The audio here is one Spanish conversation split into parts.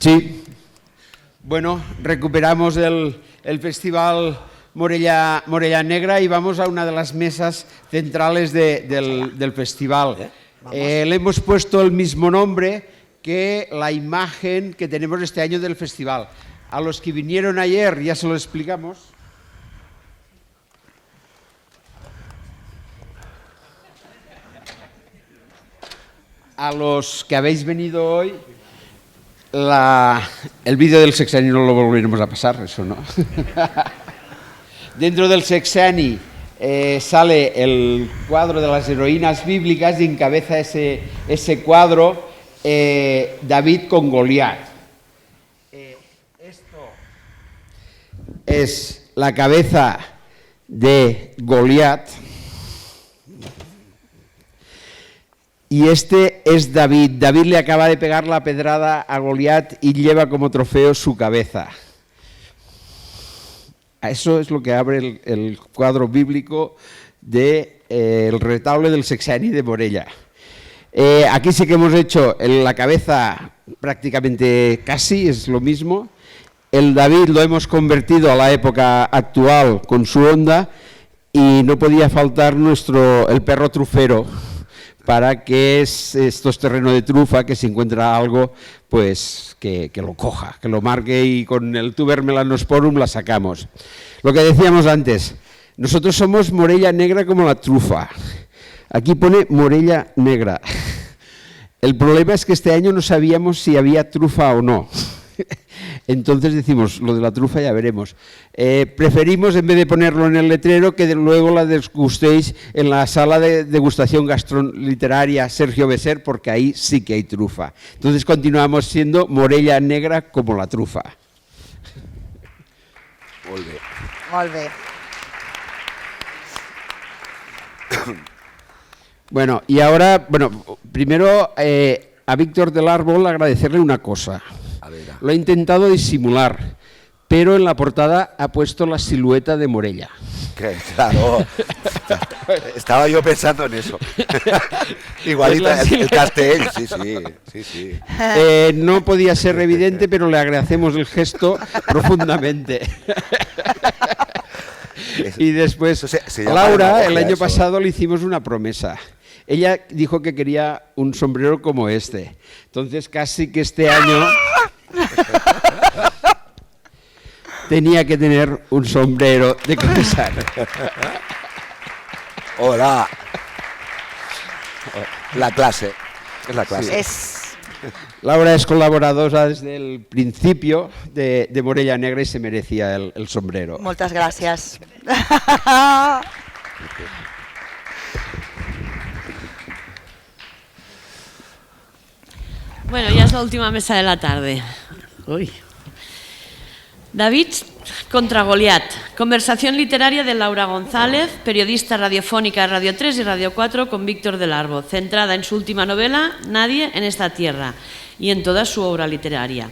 Sí. Bueno, recuperamos el Festival Morella Negra y vamos a una de las mesas centrales del festival. Le hemos puesto el mismo nombre que la imagen que tenemos este año del festival. A los que vinieron ayer ya se lo explicamos. A los que habéis venido hoy, el vídeo del Sexeni no lo volveremos a pasar, eso no. Dentro del Sexeni sale el cuadro de las heroínas bíblicas y encabeza ese cuadro David con Goliat. Esto es la cabeza de Goliat. Y este es David. David le acaba de pegar la pedrada a Goliat y lleva como trofeo su cabeza. Eso es lo que abre el cuadro bíblico del retablo del Sexeni de Morella. Aquí sí que hemos hecho la cabeza prácticamente casi, es lo mismo. El David lo hemos convertido a la época actual con su onda y no podía faltar el perro trufero, para que esto es terreno de trufa, que si encuentra algo, pues que lo coja, que lo marque y con el tuber melanosporum la sacamos. Lo que decíamos antes, nosotros somos Morella Negra como la trufa. Aquí pone Morella Negra. El problema es que este año no sabíamos si había trufa o no. Entonces decimos, lo de la trufa ya veremos. Preferimos, en vez de ponerlo en el letrero, que luego la degustéis en la sala de degustación gastroliteraria Sergio Besser, porque ahí sí que hay trufa. Entonces continuamos siendo Morella Negra como la trufa. Molt bé. Bueno, y ahora, primero a Víctor del Árbol agradecerle una cosa. Lo ha intentado disimular, pero en la portada ha puesto la silueta de Morella. Claro, estaba yo pensando en eso. Igualita el castell, sí. No podía ser evidente, pero le agradecemos el gesto profundamente. Y después, Laura, el año pasado le hicimos una promesa. Ella dijo que quería un sombrero como este. Entonces, casi que este año tenía que tener un sombrero de comisario. Hola. La clase. Es la clase. Sí. Laura es colaboradora desde el principio de Morella Negra y se merecía el sombrero. Moltes gràcies. Bueno, ya es la última mesa de la tarde. Uy. David contra Goliat. Conversación literaria de Laura González, periodista radiofónica de Radio 3 y Radio 4, con Víctor del Árbol, centrada en su última novela, Nadie en esta tierra, y en toda su obra literaria.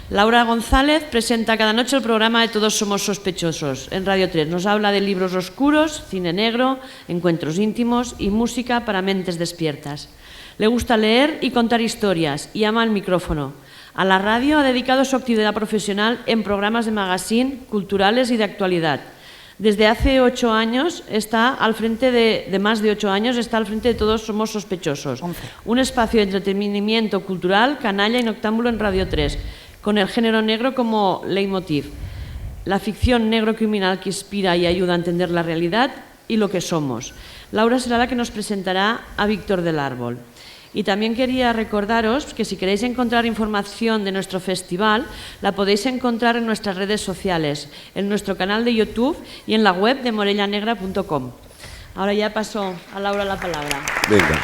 Laura González presenta cada noche el programa de Todos somos sospechosos en Radio 3. Nos habla de libros oscuros, cine negro, encuentros íntimos y música para mentes despiertas. Le gusta leer y contar historias y ama el micrófono. A la radio ha dedicado su actividad profesional en programas de magazine, culturales y de actualidad. Desde hace 8 años está al frente de más de 8 años, está al frente de Todos somos sospechosos. Un espacio de entretenimiento cultural, canalla y noctámbulo en Radio 3, con el género negro como leitmotiv. La ficción negro-criminal que inspira y ayuda a entender la realidad y lo que somos. Laura será la que nos presentará a Víctor del Árbol. Y también quería recordaros que si queréis encontrar información de nuestro festival, la podéis encontrar en nuestras redes sociales, en nuestro canal de YouTube y en la web de morellanegra.com. Ahora ya paso a Laura la palabra. Venga.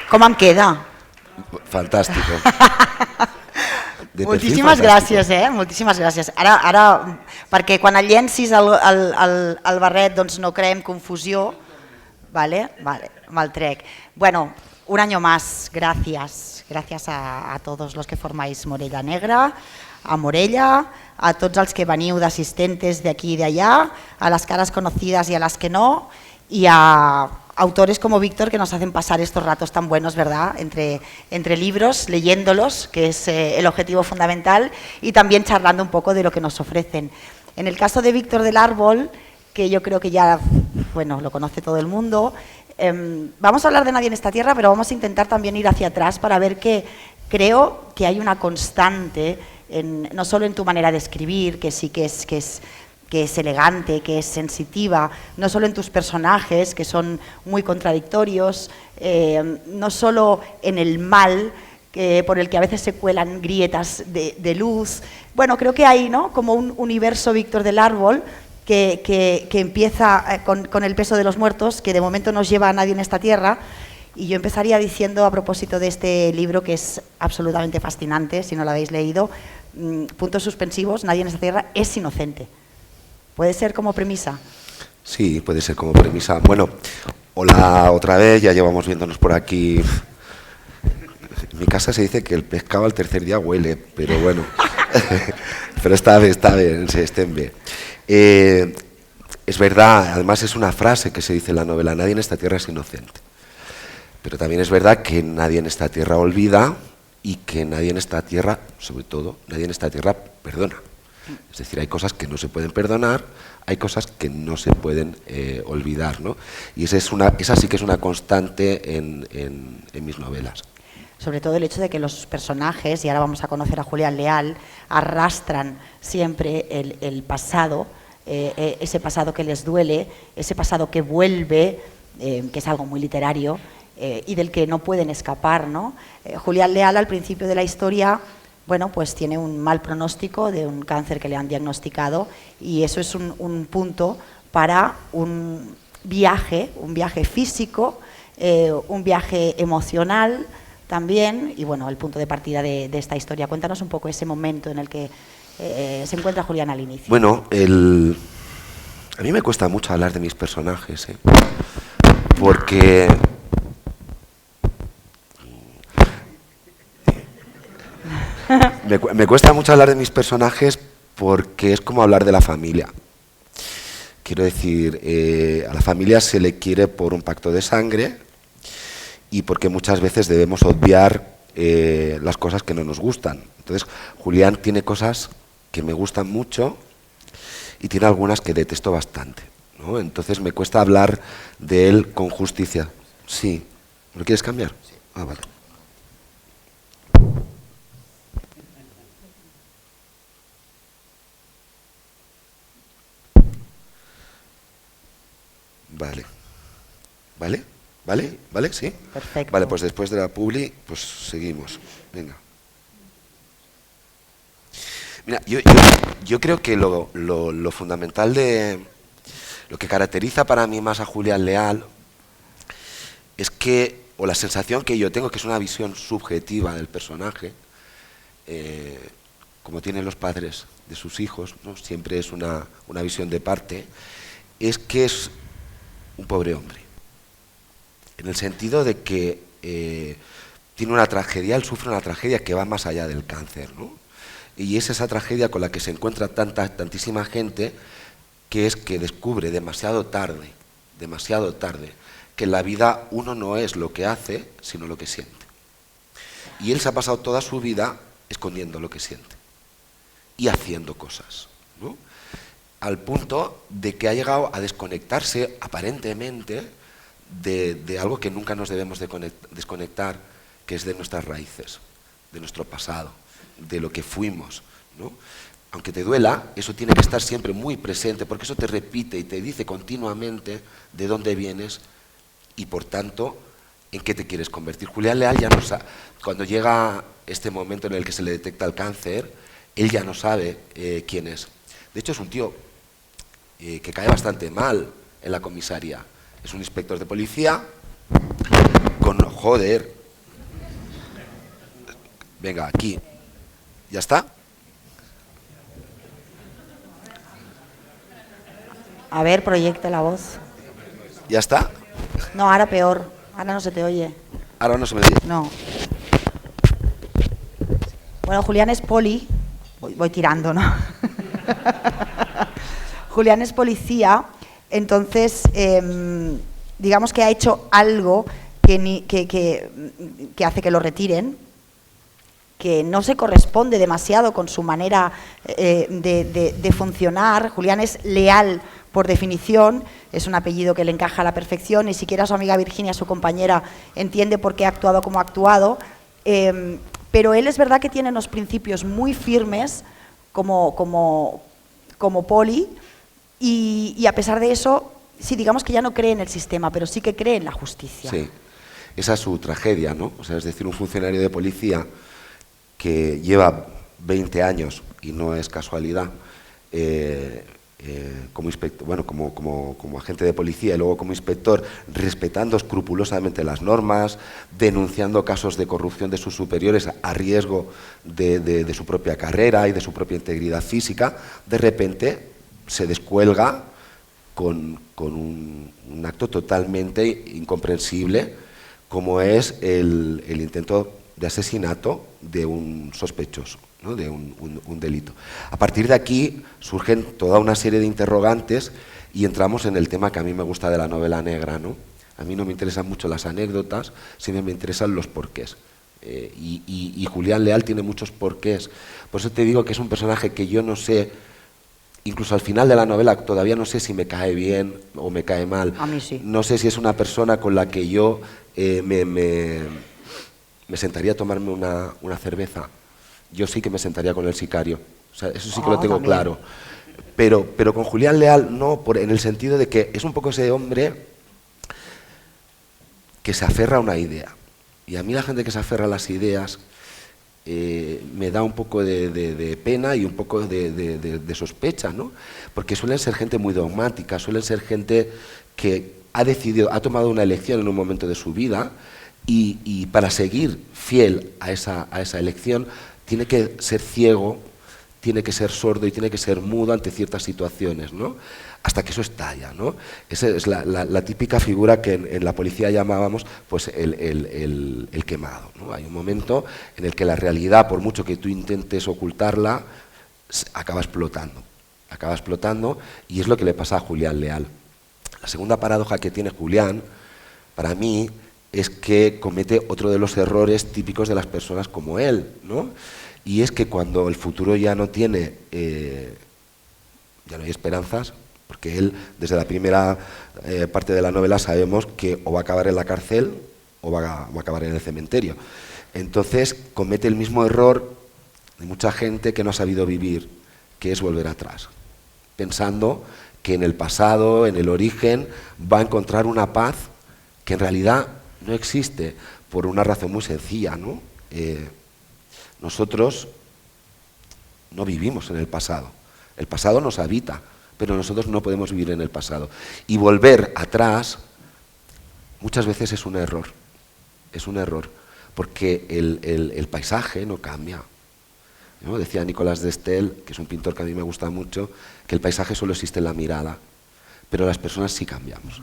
Com em queda? Fantàstico. Moltíssimes gràcies, moltíssimes gràcies. Ara, perquè quan el llencis el barret doncs no creem confusió. Vale, mal trec. Bueno, un año más, gracias a todos los que formáis Morella Negra, a Morella, a tots els que veniu d'assistentes d'aquí i d'allà, a les cares conocidas y a las que no, y a autores como Víctor que nos hacen pasar estos ratos tan buenos, ¿verdad? Entre libros, leyéndolos, que es el objetivo fundamental, y también charlando un poco de lo que nos ofrecen. En el caso de Víctor del Árbol, que yo creo que ya, bueno, lo conoce todo el mundo, vamos a hablar de Nadie en esta tierra, pero vamos a intentar también ir hacia atrás para ver que creo que hay una constante, no solo en tu manera de escribir, que sí que es elegante, que es sensitiva, no solo en tus personajes, que son muy contradictorios, no solo en el mal, por el que a veces se cuelan grietas de luz. Bueno, creo que hay, ¿no?, como un universo Víctor del Árbol que empieza con el peso de los muertos, que de momento nos lleva a Nadie en esta tierra. Y yo empezaría diciendo, a propósito de este libro, que es absolutamente fascinante, si no lo habéis leído, puntos suspensivos, Nadie en esta tierra es inocente. ¿Puede ser como premisa? Sí, puede ser como premisa. Bueno, hola otra vez, ya llevamos viéndonos por aquí. En mi casa se dice que el pescado al tercer día huele, pero bueno, pero está bien, se estén bien. Es verdad, además es una frase que se dice en la novela, nadie en esta tierra es inocente. Pero también es verdad que nadie en esta tierra olvida y que nadie en esta tierra, sobre todo, nadie en esta tierra perdona. Es decir, hay cosas que no se pueden perdonar, hay cosas que no se pueden olvidar, ¿no? Y esa sí que es una constante en mis novelas. Sobre todo el hecho de que los personajes, y ahora vamos a conocer a Julián Leal, arrastran siempre el pasado, ese pasado que les duele, ese pasado que vuelve, que es algo muy literario, y del que no pueden escapar, ¿no? Julián Leal, al principio de la historia, bueno, pues tiene un mal pronóstico de un cáncer que le han diagnosticado, y eso es un punto para un viaje físico, un viaje emocional también, y bueno, el punto de partida de esta historia. Cuéntanos un poco ese momento en el que se encuentra Julián al inicio. Bueno, a mí me cuesta mucho hablar de mis personajes, porque me cuesta mucho hablar de mis personajes porque es como hablar de la familia. Quiero decir, a la familia se le quiere por un pacto de sangre y porque muchas veces debemos obviar las cosas que no nos gustan. Entonces, Julián tiene cosas que me gustan mucho y tiene algunas que detesto bastante, ¿no? Entonces me cuesta hablar de él con justicia. Sí. ¿Lo quieres cambiar? Sí. Ah, vale. Vale. ¿Vale? ¿Vale? ¿Vale? ¿Sí? Perfecto. Vale, pues después de la publi, pues seguimos. Venga. Mira, yo creo que lo fundamental de... Lo que caracteriza para mí más a Julián Leal es que, o la sensación que yo tengo, que es una visión subjetiva del personaje, como tienen los padres de sus hijos, ¿no? Siempre es una visión de parte, es que es un pobre hombre, en el sentido de que tiene una tragedia, él sufre una tragedia que va más allá del cáncer, ¿no? Y es esa tragedia con la que se encuentra tantísima gente, que es que descubre demasiado tarde, que en la vida uno no es lo que hace, sino lo que siente. Y él se ha pasado toda su vida escondiendo lo que siente y haciendo cosas, ¿no? Al punto de que ha llegado a desconectarse aparentemente de algo que nunca nos debemos desconectar, que es de nuestras raíces, de nuestro pasado, de lo que fuimos, ¿no? Aunque te duela, eso tiene que estar siempre muy presente, porque eso te repite y te dice continuamente de dónde vienes y, por tanto, en qué te quieres convertir. Julián Leal ya no sabe, cuando llega este momento en el que se le detecta el cáncer, él ya no sabe quién es. De hecho, es un tío que cae bastante mal en la comisaría. Es un inspector de policía con... Joder. Venga, aquí. ¿Ya está? A ver, proyecta la voz. ¿Ya está? No, ahora peor. Ahora no se te oye. Ahora no se me oye. No. Bueno, Julián es poli. Voy tirando, ¿no? Julián es policía, Entonces, digamos que ha hecho algo que hace que lo retiren, que no se corresponde demasiado con su manera de funcionar. Julián es leal por definición, es un apellido que le encaja a la perfección, ni siquiera su amiga Virginia, su compañera, entiende por qué ha actuado como ha actuado, pero él es verdad que tiene unos principios muy firmes como Poli, y a pesar de eso, sí, digamos que ya no cree en el sistema, pero sí que cree en la justicia. Sí, esa es su tragedia, ¿no? O sea, es decir, un funcionario de policía que lleva 20 años, y no es casualidad, como inspector, bueno, como agente de policía y luego como inspector, respetando escrupulosamente las normas, denunciando casos de corrupción de sus superiores a riesgo de su propia carrera y de su propia integridad física, de repente se descuelga con un acto totalmente incomprensible, como es el intento de asesinato de un sospechoso, ¿no? De un delito. A partir de aquí surgen toda una serie de interrogantes y entramos en el tema que a mí me gusta de la novela negra, ¿no? A mí no me interesan mucho las anécdotas, sino me interesan los porqués. Y Julián Leal tiene muchos porqués. Por eso te digo que es un personaje que yo no sé, incluso al final de la novela todavía no sé si me cae bien o me cae mal. A mí sí. No sé si es una persona con la que yo me sentaría a tomarme una cerveza. Yo sí que me sentaría con el sicario. O sea, eso sí que lo tengo también. claro. Pero con Julián Leal no, en el sentido de que es un poco ese hombre que se aferra a una idea. Y a mí la gente que se aferra a las ideas me da un poco de pena y un poco de sospecha, ¿no? Porque suelen ser gente muy dogmática, suelen ser gente que ha tomado una elección en un momento de su vida y para seguir fiel a esa elección tiene que ser ciego, tiene que ser sordo y tiene que ser mudo ante ciertas situaciones, ¿no? Hasta que eso estalla, ¿no? Esa es la típica figura que en la policía llamábamos pues el quemado, ¿no? Hay un momento en el que la realidad, por mucho que tú intentes ocultarla, acaba explotando y es lo que le pasa a Julián Leal. La segunda paradoja que tiene Julián, para mí, es que comete otro de los errores típicos de las personas como él, ¿no? Y es que cuando el futuro ya no tiene, ya no hay esperanzas, porque él, desde la primera parte de la novela, sabemos que o va a acabar en la cárcel o va a acabar en el cementerio. Entonces comete el mismo error de mucha gente que no ha sabido vivir, que es volver atrás, pensando que en el pasado, en el origen, va a encontrar una paz que en realidad no existe, por una razón muy sencilla, ¿no? Nosotros no vivimos en el pasado nos habita, pero nosotros no podemos vivir en el pasado. Y volver atrás muchas veces es un error, porque el paisaje no cambia, ¿no? Decía Nicolas de Estel, que es un pintor que a mí me gusta mucho, que el paisaje solo existe en la mirada, pero las personas sí cambiamos.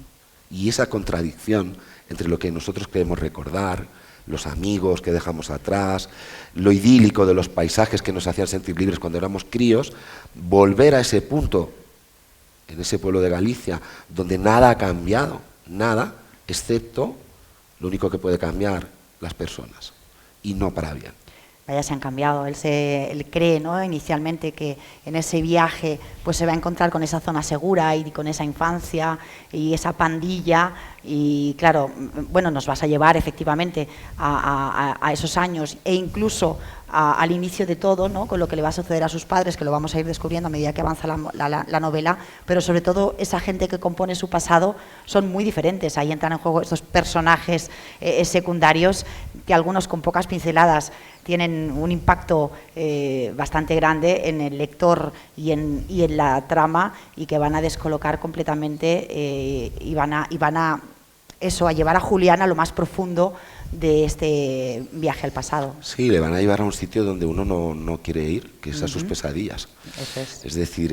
Y esa contradicción entre lo que nosotros queremos recordar, los amigos que dejamos atrás, lo idílico de los paisajes que nos hacían sentir libres cuando éramos críos, volver a ese punto, en ese pueblo de Galicia, donde nada ha cambiado, nada, excepto lo único que puede cambiar, las personas, y no para bien. Vaya, se han cambiado. Él cree, ¿no?, inicialmente que en ese viaje pues se va a encontrar con esa zona segura y con esa infancia y esa pandilla, y claro, bueno, nos vas a llevar efectivamente a esos años e incluso al inicio de todo, ¿no?, con lo que le va a suceder a sus padres, que lo vamos a ir descubriendo a medida que avanza la novela, pero sobre todo esa gente que compone su pasado son muy diferentes. Ahí entran en juego estos personajes secundarios que algunos con pocas pinceladas tienen un impacto bastante grande en el lector y en la trama, y que van a descolocar completamente y van a llevar a Julián a lo más profundo de este viaje al pasado. Sí, le van a llevar a un sitio donde uno no quiere ir, que es a sus pesadillas. Eso es. Es decir,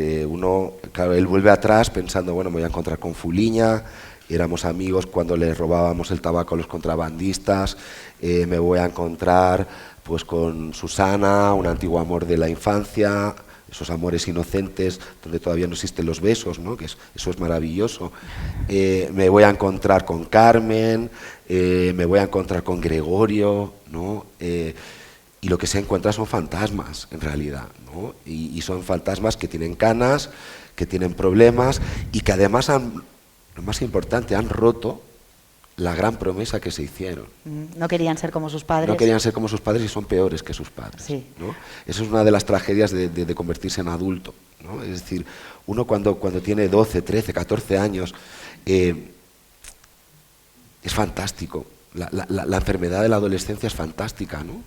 claro, él vuelve atrás pensando, bueno, me voy a encontrar con Fuliña, éramos amigos cuando le robábamos el tabaco a los contrabandistas, me voy a encontrar pues con Susana, un antiguo amor de la infancia, esos amores inocentes donde todavía no existen los besos, ¿no? Eso es maravilloso. Me voy a encontrar con Carmen, me voy a encontrar con Gregorio, ¿no? Y lo que se encuentra son fantasmas, en realidad, ¿no? Y son fantasmas que tienen canas, que tienen problemas y que además lo más importante, han roto la gran promesa que se hicieron. No querían ser como sus padres. No querían ser como sus padres y son peores que sus padres. Sí. ¿No? Eso es una de las tragedias de convertirse en adulto, ¿no? Es decir, uno cuando tiene 12, 13, 14 años, es fantástico. La enfermedad de la adolescencia es fantástica, ¿no?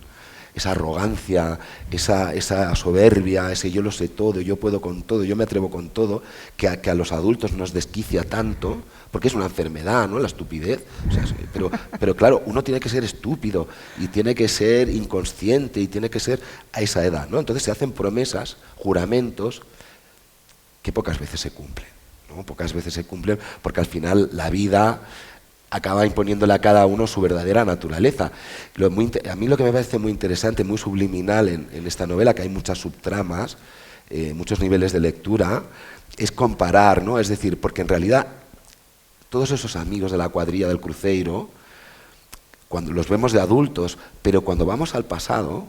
Esa arrogancia, esa soberbia, ese yo lo sé todo, yo puedo con todo, yo me atrevo con todo, que a los adultos nos desquicia tanto, porque es una enfermedad, ¿no? La estupidez. O sea, pero claro, uno tiene que ser estúpido y tiene que ser inconsciente y tiene que ser a esa edad, ¿no? Entonces se hacen promesas, juramentos, que pocas veces se cumplen, ¿no? Pocas veces se cumplen porque al final la vida acaba imponiéndole a cada uno su verdadera naturaleza. A mí lo que me parece muy interesante, muy subliminal en esta novela, que hay muchas subtramas, muchos niveles de lectura, es comparar, ¿no? Es decir, porque en realidad todos esos amigos de la cuadrilla del Cruzeiro, cuando los vemos de adultos, pero cuando vamos al pasado,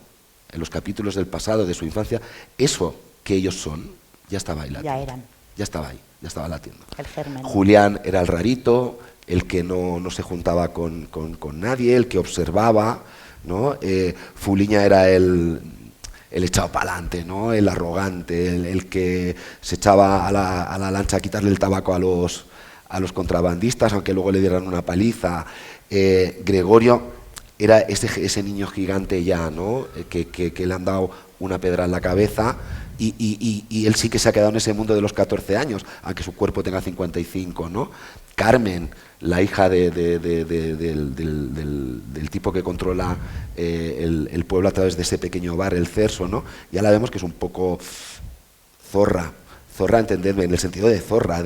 en los capítulos del pasado, de su infancia, eso que ellos son, ya estaba ahí latiendo. Ya eran. Ya estaba ahí, ya estaba latiendo. El germen. Julián era el rarito, el que no se juntaba con nadie, el que observaba, ¿no? Fuliña era el echado para adelante, ¿no? El arrogante, el que se echaba a la lancha a quitarle el tabaco a los contrabandistas, aunque luego le dieran una paliza. Gregorio era ese niño gigante ya, ¿no? Que le han dado una pedra en la cabeza y él sí que se ha quedado en ese mundo de los 14 años, aunque su cuerpo tenga 55, ¿no? Carmen, la hija del tipo que controla el pueblo a través de ese pequeño bar, el Cerso, ¿no? Ya la vemos que es un poco zorra, entendedme, en el sentido de zorra,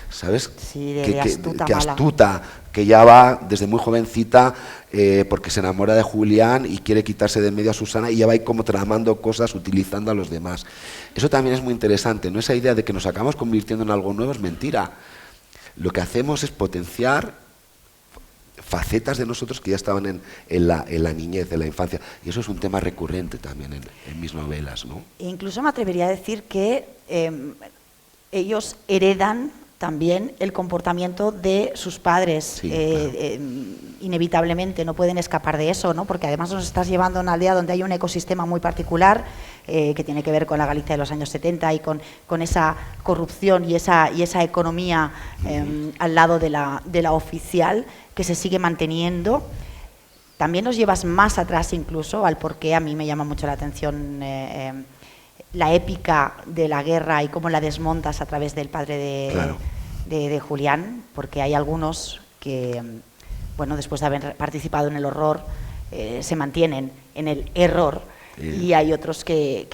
¿sabes? Sí, de astuta, que mala. astuta, que ya va desde muy jovencita porque se enamora de Julián y quiere quitarse de en medio a Susana y ya va ahí como tramando cosas utilizando a los demás. Eso también es muy interesante, ¿no? Esa idea de que nos acabamos convirtiendo en algo nuevo es mentira. Lo que hacemos es potenciar facetas de nosotros que ya estaban en la niñez, en la infancia. Y eso es un tema recurrente también en mis novelas, ¿no? Incluso me atrevería a decir que ellos heredan también el comportamiento de sus padres. Sí, claro. Inevitablemente no pueden escapar de eso, ¿no? Porque además nos estás llevando a una aldea donde hay un ecosistema muy particular que tiene que ver con la Galicia de los años 70 y con esa corrupción y esa economía al lado de la oficial que se sigue manteniendo. También nos llevas más atrás incluso al por qué a mí me llama mucho la atención la épica de la guerra y cómo la desmontas a través del padre Claro. de Julián, porque hay algunos que, bueno, después de haber participado en el horror, se mantienen en el error y hay otros que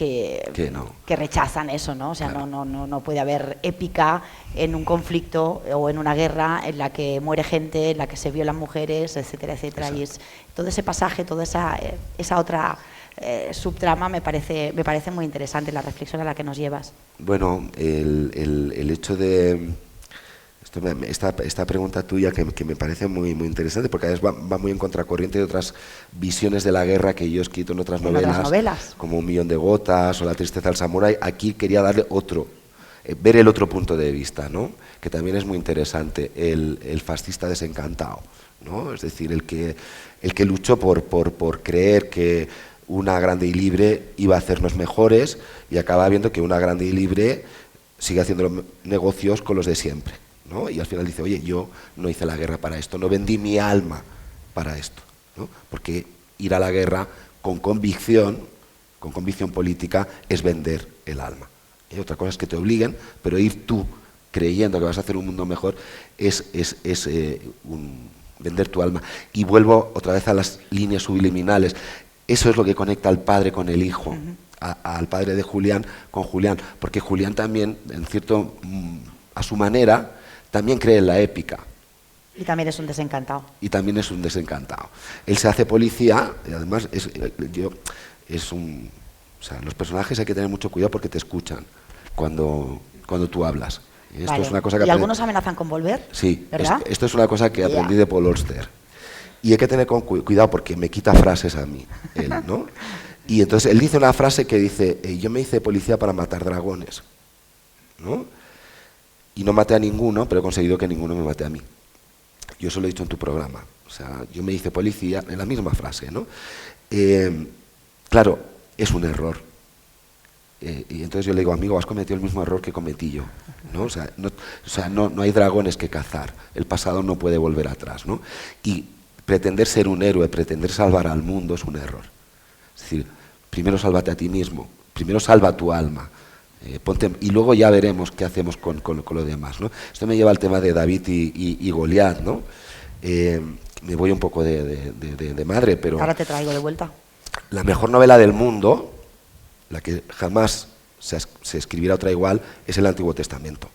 rechazan eso, ¿no? O sea, Claro. no puede haber épica en un conflicto o en una guerra en la que muere gente, en la que se violan mujeres, etcétera, etcétera. Exacto. Y es todo ese pasaje, toda esa otra subtrama me parece muy interesante, la reflexión a la que nos llevas. Bueno, el hecho de esta pregunta tuya que me parece muy interesante, porque además va muy en contracorriente de otras visiones de la guerra que yo he escrito en otras novelas, como Un millón de gotas o La tristeza del samurái. Aquí quería darle ver el otro punto de vista, ¿no? Que también es muy interesante, el fascista desencantado, ¿no? Es decir, el que luchó por creer que una grande y libre iba a hacernos mejores y acaba viendo que una grande y libre sigue haciendo negocios con los de siempre, ¿no? Y al final dice, oye, yo no hice la guerra para esto, no vendí mi alma para esto, ¿no? Porque ir a la guerra con convicción política es vender el alma. Y otra cosa es que te obliguen, pero ir tú creyendo que vas a hacer un mundo mejor es vender tu alma. Y vuelvo otra vez a las líneas subliminales. Eso es lo que conecta al padre con el hijo, al padre de Julián con Julián, porque Julián también, a su manera, también cree en la épica. Y también es un desencantado. Y también es un desencantado. Él se hace policía, y además es un O sea, los personajes hay que tener mucho cuidado porque te escuchan cuando tú hablas. Y esto Vale. es una cosa que ¿Y algunos amenazan con volver? Sí, ¿Verdad? esto es una cosa que aprendí Ya. de Paul Auster. Y hay que tener cuidado porque me quita frases a mí, él, ¿no? Y entonces él dice una frase que dice, yo me hice policía para matar dragones, ¿no? Y no maté a ninguno, pero he conseguido que ninguno me mate a mí. Yo eso lo he dicho en tu programa. O sea, yo me hice policía, en la misma frase, ¿no? Claro, es un error. Y entonces yo le digo, amigo, has cometido el mismo error que cometí yo, ¿no? O sea, no hay dragones que cazar. El pasado no puede volver atrás, ¿no? Y pretender ser un héroe, pretender salvar al mundo es un error. Es decir, primero sálvate a ti mismo, primero salva tu alma. Y luego ya veremos qué hacemos con lo demás, ¿no? Esto me lleva al tema de David y Goliat, ¿no? Me voy un poco de madre, pero Ahora te traigo de vuelta. la mejor novela del mundo, la que jamás se escribirá otra igual, es el Antiguo Testamento.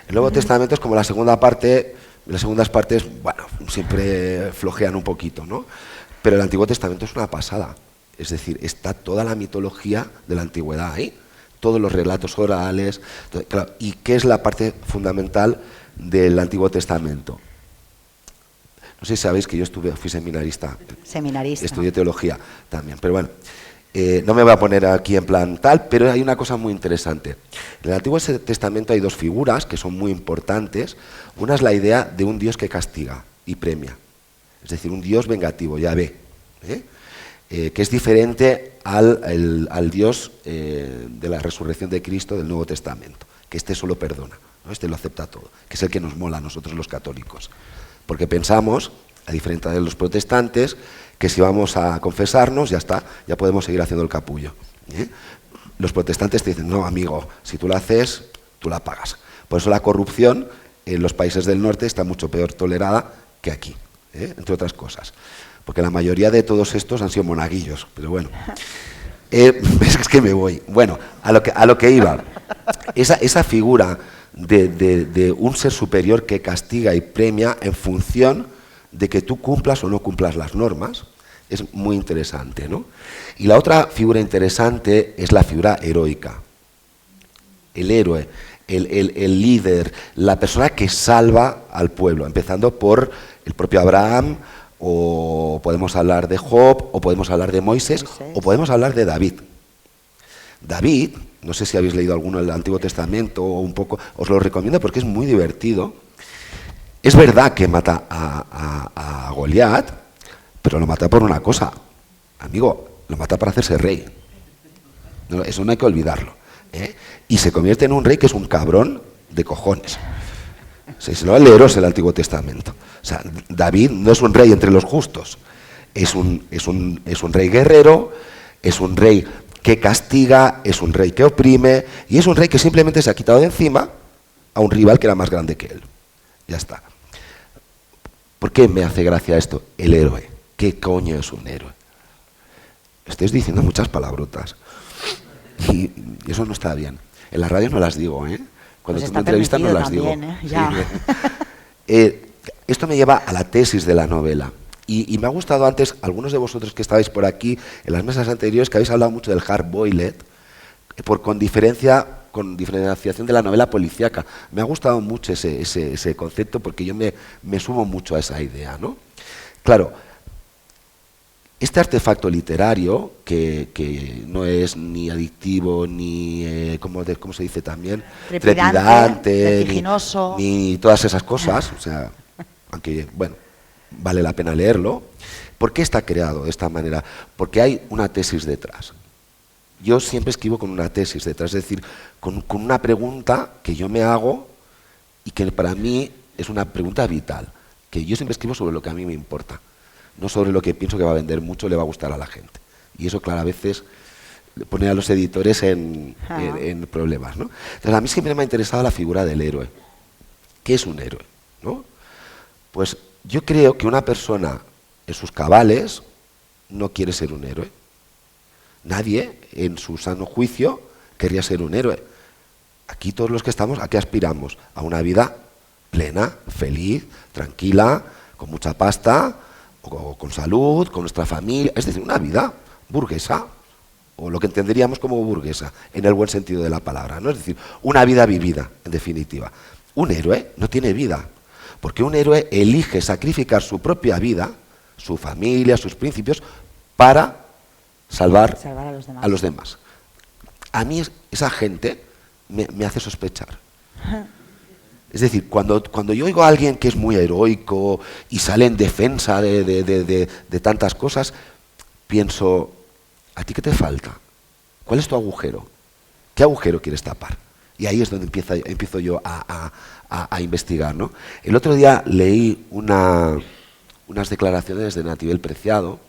El Nuevo Testamento es como la segunda parte, las segundas partes, bueno, siempre flojean un poquito, ¿no? Pero el Antiguo Testamento es una pasada. Es decir, está toda la mitología de la antigüedad ahí, todos los relatos orales. Claro, ¿y qué es la parte fundamental del Antiguo Testamento? No sé si sabéis que yo fui seminarista. Seminarista. Estudié teología también, pero bueno, no me voy a poner aquí en plan tal, pero hay una cosa muy interesante. En el Antiguo Testamento hay dos figuras que son muy importantes. Una es la idea de un Dios que castiga y premia, es decir, un Dios vengativo, Yahvé, que es diferente al Dios de la resurrección de Cristo del Nuevo Testamento, que este solo perdona, ¿no? Este lo acepta todo, que es el que nos mola a nosotros los católicos. Porque pensamos, a diferencia de los protestantes, que si vamos a confesarnos, ya está, ya podemos seguir haciendo el capullo. Los protestantes te dicen, no, amigo, si tú la haces, tú la pagas. Por eso la corrupción en los países del norte está mucho peor tolerada que aquí, entre otras cosas. Porque la mayoría de todos estos han sido monaguillos, pero bueno. Es que me voy. Bueno, a lo que iba. Esa figura de un ser superior que castiga y premia en función de que tú cumplas o no cumplas las normas, es muy interesante, ¿no? Y la otra figura interesante es la figura heroica. El héroe, el líder, la persona que salva al pueblo, empezando por el propio Abraham, o podemos hablar de Job, o podemos hablar de Moisés, o podemos hablar de David. David, no sé si habéis leído alguno del Antiguo Testamento o un poco, os lo recomiendo porque es muy divertido. Es verdad que mata a Goliat, pero lo mata por una cosa. Amigo, lo mata para hacerse rey. No, eso no hay que olvidarlo, ¿eh? Y se convierte en un rey que es un cabrón de cojones. Se lo va a leeros el Antiguo Testamento. O sea, David no es un rey entre los justos. Es un rey guerrero, es un rey que castiga, es un rey que oprime, y es un rey que simplemente se ha quitado de encima a un rival que era más grande que él. Ya está. ¿Por qué me hace gracia esto? El héroe. ¿Qué coño es un héroe? Estáis diciendo muchas palabrotas. Y eso no está bien. En la radio no las digo, ¿eh? Cuando Pues tú me entrevistas no las también, digo. Ya. Sí. Esto me lleva a la tesis de la novela. Y me ha gustado antes, algunos de vosotros que estabais por aquí, en las mesas anteriores, que habéis hablado mucho del hard-boiled, con diferenciación de la novela policíaca. Me ha gustado mucho ese concepto porque yo me sumo mucho a esa idea, ¿no? Claro, este artefacto literario, que no es ni adictivo, ni, ¿cómo se dice también? Trepidante, vertiginoso. Ni todas esas cosas, o sea, aunque, bueno, vale la pena leerlo. ¿Por qué está creado de esta manera? Porque hay una tesis detrás. Yo siempre escribo con una tesis detrás, es decir, con una pregunta que yo me hago y que para mí es una pregunta vital, que yo siempre escribo sobre lo que a mí me importa, no sobre lo que pienso que va a vender mucho o le va a gustar a la gente. Y eso, claro, a veces pone a los editores en problemas, ¿no? Entonces, a mí siempre me ha interesado la figura del héroe. ¿Qué es un héroe? ¿No? Pues yo creo que una persona en sus cabales no quiere ser un héroe. Nadie, en su sano juicio, querría ser un héroe. Aquí todos los que estamos, ¿a qué aspiramos? A una vida plena, feliz, tranquila, con mucha pasta, o con salud, con nuestra familia, es decir, una vida burguesa, o lo que entenderíamos como burguesa, en el buen sentido de la palabra, ¿no? Es decir, una vida vivida, en definitiva. Un héroe no tiene vida, porque un héroe elige sacrificar su propia vida, su familia, sus principios, para salvar a los demás. A mí esa gente me hace sospechar. Es decir, cuando yo oigo a alguien que es muy heroico y sale en defensa de tantas cosas, pienso, ¿a ti qué te falta? ¿Cuál es tu agujero? ¿Qué agujero quieres tapar? Y ahí es donde empiezo yo a investigar, ¿no? El otro día leí unas declaraciones de Natibel Preciado,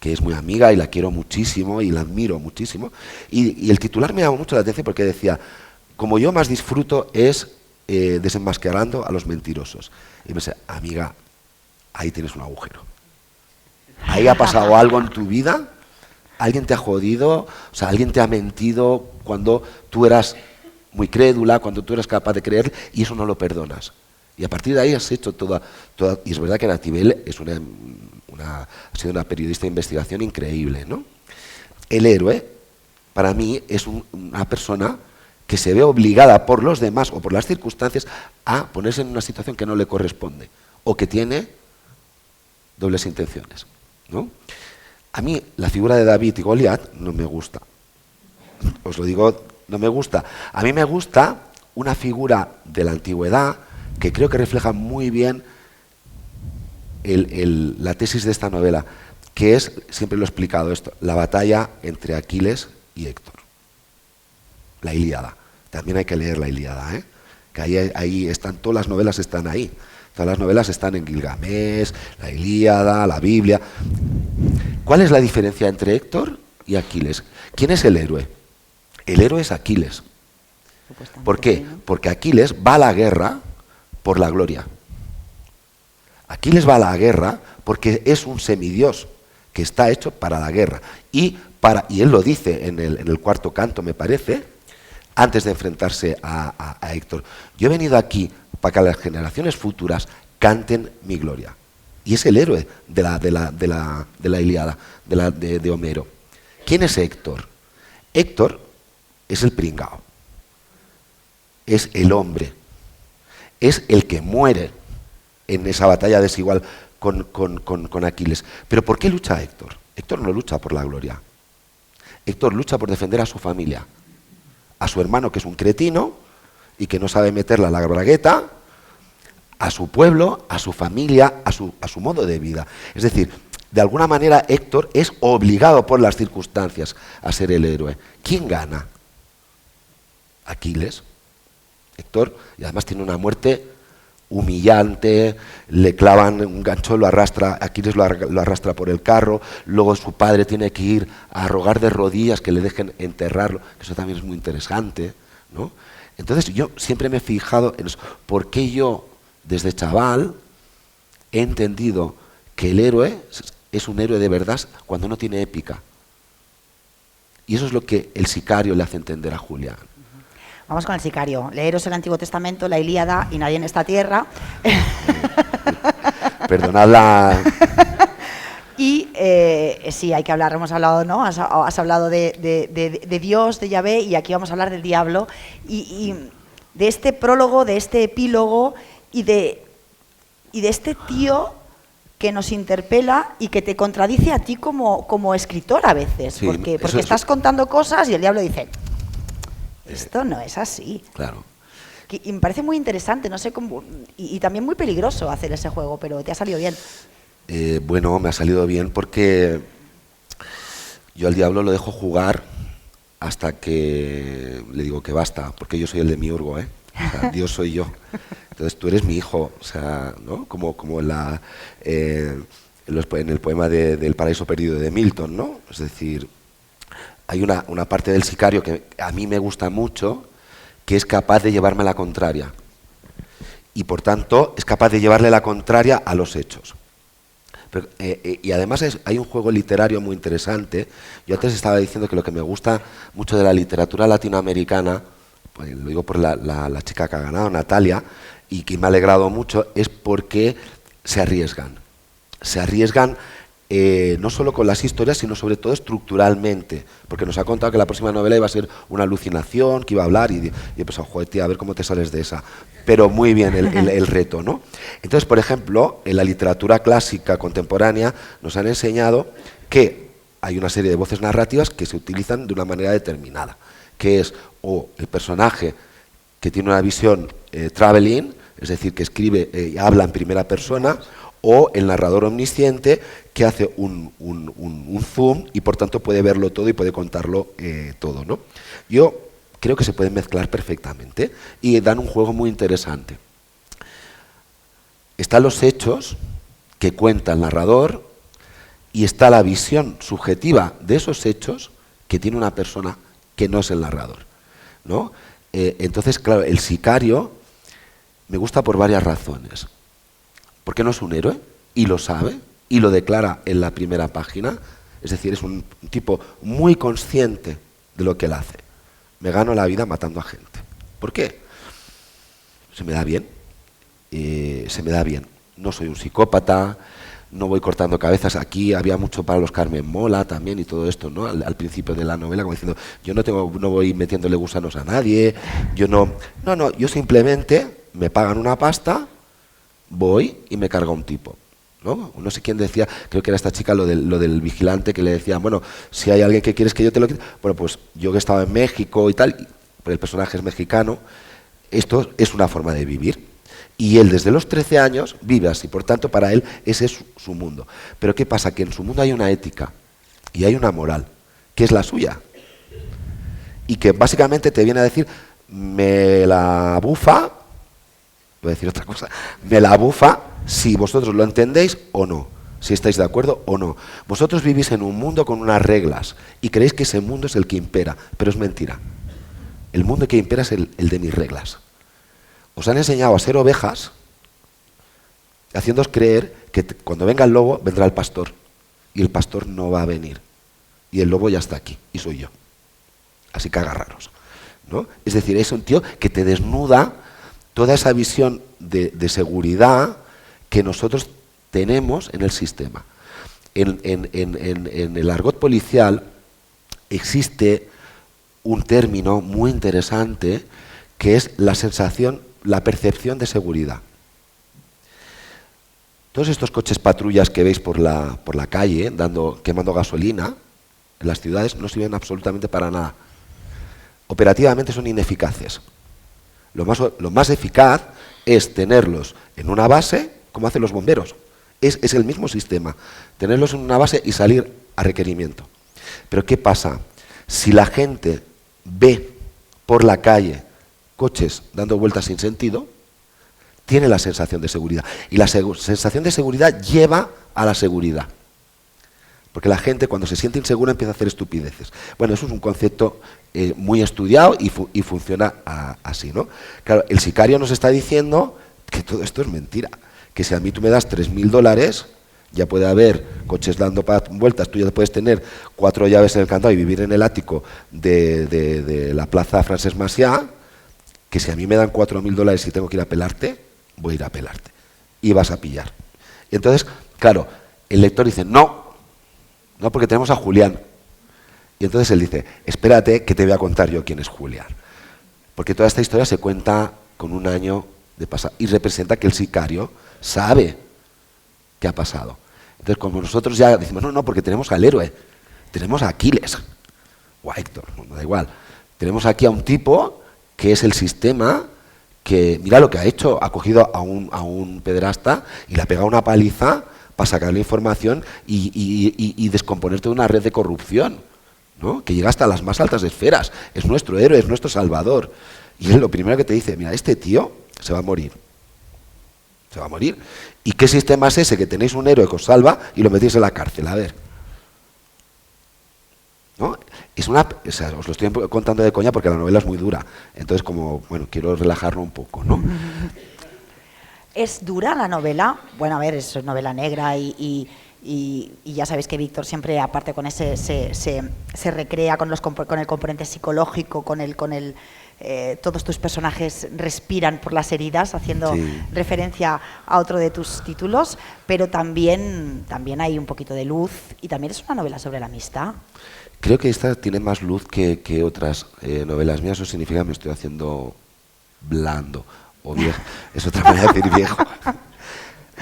que es muy amiga y la quiero muchísimo y la admiro muchísimo, y el titular me llamó mucho la atención porque decía, como yo más disfruto es desenmascarando a los mentirosos. Y pensé, amiga, ahí tienes un agujero. Ahí ha pasado algo en tu vida, alguien te ha jodido, o sea, alguien te ha mentido cuando tú eras muy crédula, cuando tú eras capaz de creer, y eso no lo perdonas. Y a partir de ahí has hecho toda y es verdad que Natibel es ha sido una periodista de investigación increíble, ¿no? El héroe, para mí, es una persona que se ve obligada por los demás o por las circunstancias a ponerse en una situación que no le corresponde o que tiene dobles intenciones, ¿no? A mí la figura de David y Goliat no me gusta. Os lo digo, no me gusta. A mí me gusta una figura de la antigüedad que creo que refleja muy bien la tesis de esta novela, que es, siempre lo he explicado esto, la batalla entre Aquiles y Héctor. La Ilíada. También hay que leer la Ilíada, ¿eh? Que ahí están, todas las novelas están ahí. Todas las novelas están en Gilgamesh, la Ilíada, la Biblia. ¿Cuál es la diferencia entre Héctor y Aquiles? ¿Quién es el héroe? El héroe es Aquiles. ¿Por qué? Porque Aquiles va a la guerra por la gloria. Aquiles va a la guerra porque es un semidios que está hecho para la guerra. Y él lo dice en el cuarto canto, me parece, antes de enfrentarse a Héctor. Yo he venido aquí para que las generaciones futuras canten mi gloria. Y es el héroe de la Ilíada, de Homero. ¿Quién es Héctor? Héctor es el pringao. Es el hombre. Es el que muere en esa batalla desigual con Aquiles. ¿Pero por qué lucha Héctor? Héctor no lucha por la gloria. Héctor lucha por defender a su familia, a su hermano que es un cretino y que no sabe meterla a la bragueta, a su pueblo, a su familia, a su modo de vida. Es decir, de alguna manera Héctor es obligado por las circunstancias a ser el héroe. ¿Quién gana? Aquiles. Héctor, y además tiene una muerte humillante, le clavan un gancho, lo arrastra, Aquiles lo arrastra por el carro, luego su padre tiene que ir a rogar de rodillas que le dejen enterrarlo, que eso también es muy interesante, ¿no? Entonces yo siempre me he fijado en eso. ¿Por qué yo, desde chaval, he entendido que el héroe es un héroe de verdad cuando no tiene épica? Y eso es lo que el Sicario le hace entender a Julián. Vamos con el Sicario. Leeros el Antiguo Testamento, la Ilíada y nadie en esta tierra. Perdonad la... Y sí, hay que hablar, hemos hablado, ¿no? Has hablado de Dios, de Yahvé, y aquí vamos a hablar del diablo. Y de este prólogo, de este epílogo y de este tío que nos interpela y que te contradice a ti como escritor a veces. Sí, porque estás contando cosas y el diablo dice... Esto no es así. Claro. Y me parece muy interesante, no sé cómo, y también muy peligroso hacer ese juego, pero te ha salido bien. Bueno, me ha salido bien porque yo al diablo lo dejo jugar hasta que le digo que basta, porque yo soy el demiurgo, ¿eh? O sea, Dios soy yo. Entonces tú eres mi hijo, o sea, ¿no? Como en el poema del Paraíso Perdido de Milton, ¿no? Es decir, hay una parte del Sicario que a mí me gusta mucho, que es capaz de llevarme la contraria. Y por tanto, es capaz de llevarle la contraria a los hechos. Pero, y además hay un juego literario muy interesante. Yo antes estaba diciendo que lo que me gusta mucho de la literatura latinoamericana, pues lo digo por la chica que ha ganado, Natalia, y que me ha alegrado mucho, es porque se arriesgan. Se arriesgan no solo con las historias, sino sobre todo estructuralmente, porque nos ha contado que la próxima novela iba a ser una alucinación, que iba a hablar, y he pensado, joder, tía, a ver cómo te sales de esa. Pero muy bien el reto, ¿no? Entonces, por ejemplo, en la literatura clásica contemporánea nos han enseñado que hay una serie de voces narrativas que se utilizan de una manera determinada, que es o el personaje que tiene una visión traveling, es decir, que escribe y habla en primera persona, o el narrador omnisciente que hace un zoom y por tanto puede verlo todo y puede contarlo todo, ¿no? Yo creo que se pueden mezclar perfectamente y dan un juego muy interesante. Están los hechos que cuenta el narrador y está la visión subjetiva de esos hechos que tiene una persona que no es el narrador, ¿no? Entonces, claro, el sicario me gusta por varias razones. Porque no es un héroe, y lo sabe, y lo declara en la primera página. Es decir, es un tipo muy consciente de lo que él hace. Me gano la vida matando a gente. ¿Por qué? Se me da bien. Se me da bien. No soy un psicópata, no voy cortando cabezas. Aquí había mucho para los Carmen Mola también y todo esto, ¿no? Al principio de la novela, como diciendo, yo no voy metiéndole gusanos a nadie, yo simplemente me pagan una pasta, voy y me carga un tipo, ¿no? No sé quién decía, creo que era esta chica, lo del vigilante, que le decía, bueno, si hay alguien que quieres que yo te lo quite, bueno, pues yo que estaba en México y tal, pero el personaje es mexicano, esto es una forma de vivir. Y él desde los 13 años vive así, por tanto para él ese es su mundo. Pero ¿qué pasa? Que en su mundo hay una ética y hay una moral, que es la suya. Y que básicamente te viene a decir, me la bufa, voy a decir otra cosa, me la bufa si vosotros lo entendéis o no, si estáis de acuerdo o no. Vosotros vivís en un mundo con unas reglas y creéis que ese mundo es el que impera, pero es mentira. El mundo que impera es el de mis reglas. Os han enseñado a ser ovejas, haciéndoos creer que cuando venga el lobo, vendrá el pastor. Y el pastor no va a venir. Y el lobo ya está aquí, y soy yo. Así que agarraros, ¿no? Es decir, es un tío que te desnuda toda esa visión de seguridad que nosotros tenemos en el sistema. En el argot policial existe un término muy interesante que es la sensación, la percepción de seguridad. Todos estos coches patrullas que veis por la calle, quemando gasolina, en las ciudades, no sirven absolutamente para nada. Operativamente son ineficaces. Lo más eficaz es tenerlos en una base, como hacen los bomberos. Es el mismo sistema, tenerlos en una base y salir a requerimiento. Pero ¿qué pasa? Si la gente ve por la calle coches dando vueltas sin sentido, tiene la sensación de seguridad. Y la sensación de seguridad lleva a la seguridad. Porque la gente cuando se siente insegura empieza a hacer estupideces. Bueno, eso es un concepto muy estudiado y funciona así, ¿no? Claro, el sicario nos está diciendo que todo esto es mentira. Que si a mí tú me das $3.000, ya puede haber coches dando vueltas, tú ya puedes tener 4 llaves en el candado y vivir en el ático de la plaza Francesc Macià, que si a mí me dan $4.000 y tengo que ir a pelarte, voy a ir a pelarte. Y vas a pillar. Y entonces, claro, el lector dice, no porque tenemos a Julián. Y entonces él dice, espérate que te voy a contar yo quién es Julián. Porque toda esta historia se cuenta con un año de pasado y representa que el sicario sabe qué ha pasado. Entonces, como nosotros ya decimos, no, porque tenemos al héroe, tenemos a Aquiles, o a Héctor, no da igual. Tenemos aquí a un tipo que es el sistema, que mira lo que ha hecho, ha cogido a un pederasta y le ha pegado una paliza para sacarle información y descomponer toda una red de corrupción, ¿no? Que llega hasta las más altas esferas. Es nuestro héroe, es nuestro salvador. Y él lo primero que te dice, mira, este tío se va a morir. Se va a morir. ¿Y qué sistema es ese? Que tenéis un héroe que os salva y lo metéis en la cárcel, a ver. ¿No? Os lo estoy contando de coña porque la novela es muy dura. Entonces, bueno, quiero relajarlo un poco, ¿no? ¿Es dura la novela? Bueno, a ver, es novela negra y y ya sabéis que Víctor siempre, aparte con ese, se recrea con el componente psicológico, todos tus personajes respiran por las heridas, haciendo referencia a otro de tus títulos, pero también hay un poquito de luz y también es una novela sobre la amistad. Creo que esta tiene más luz que otras novelas mías. Eso significa que me estoy haciendo blando o viejo. Es otra manera de decir viejo.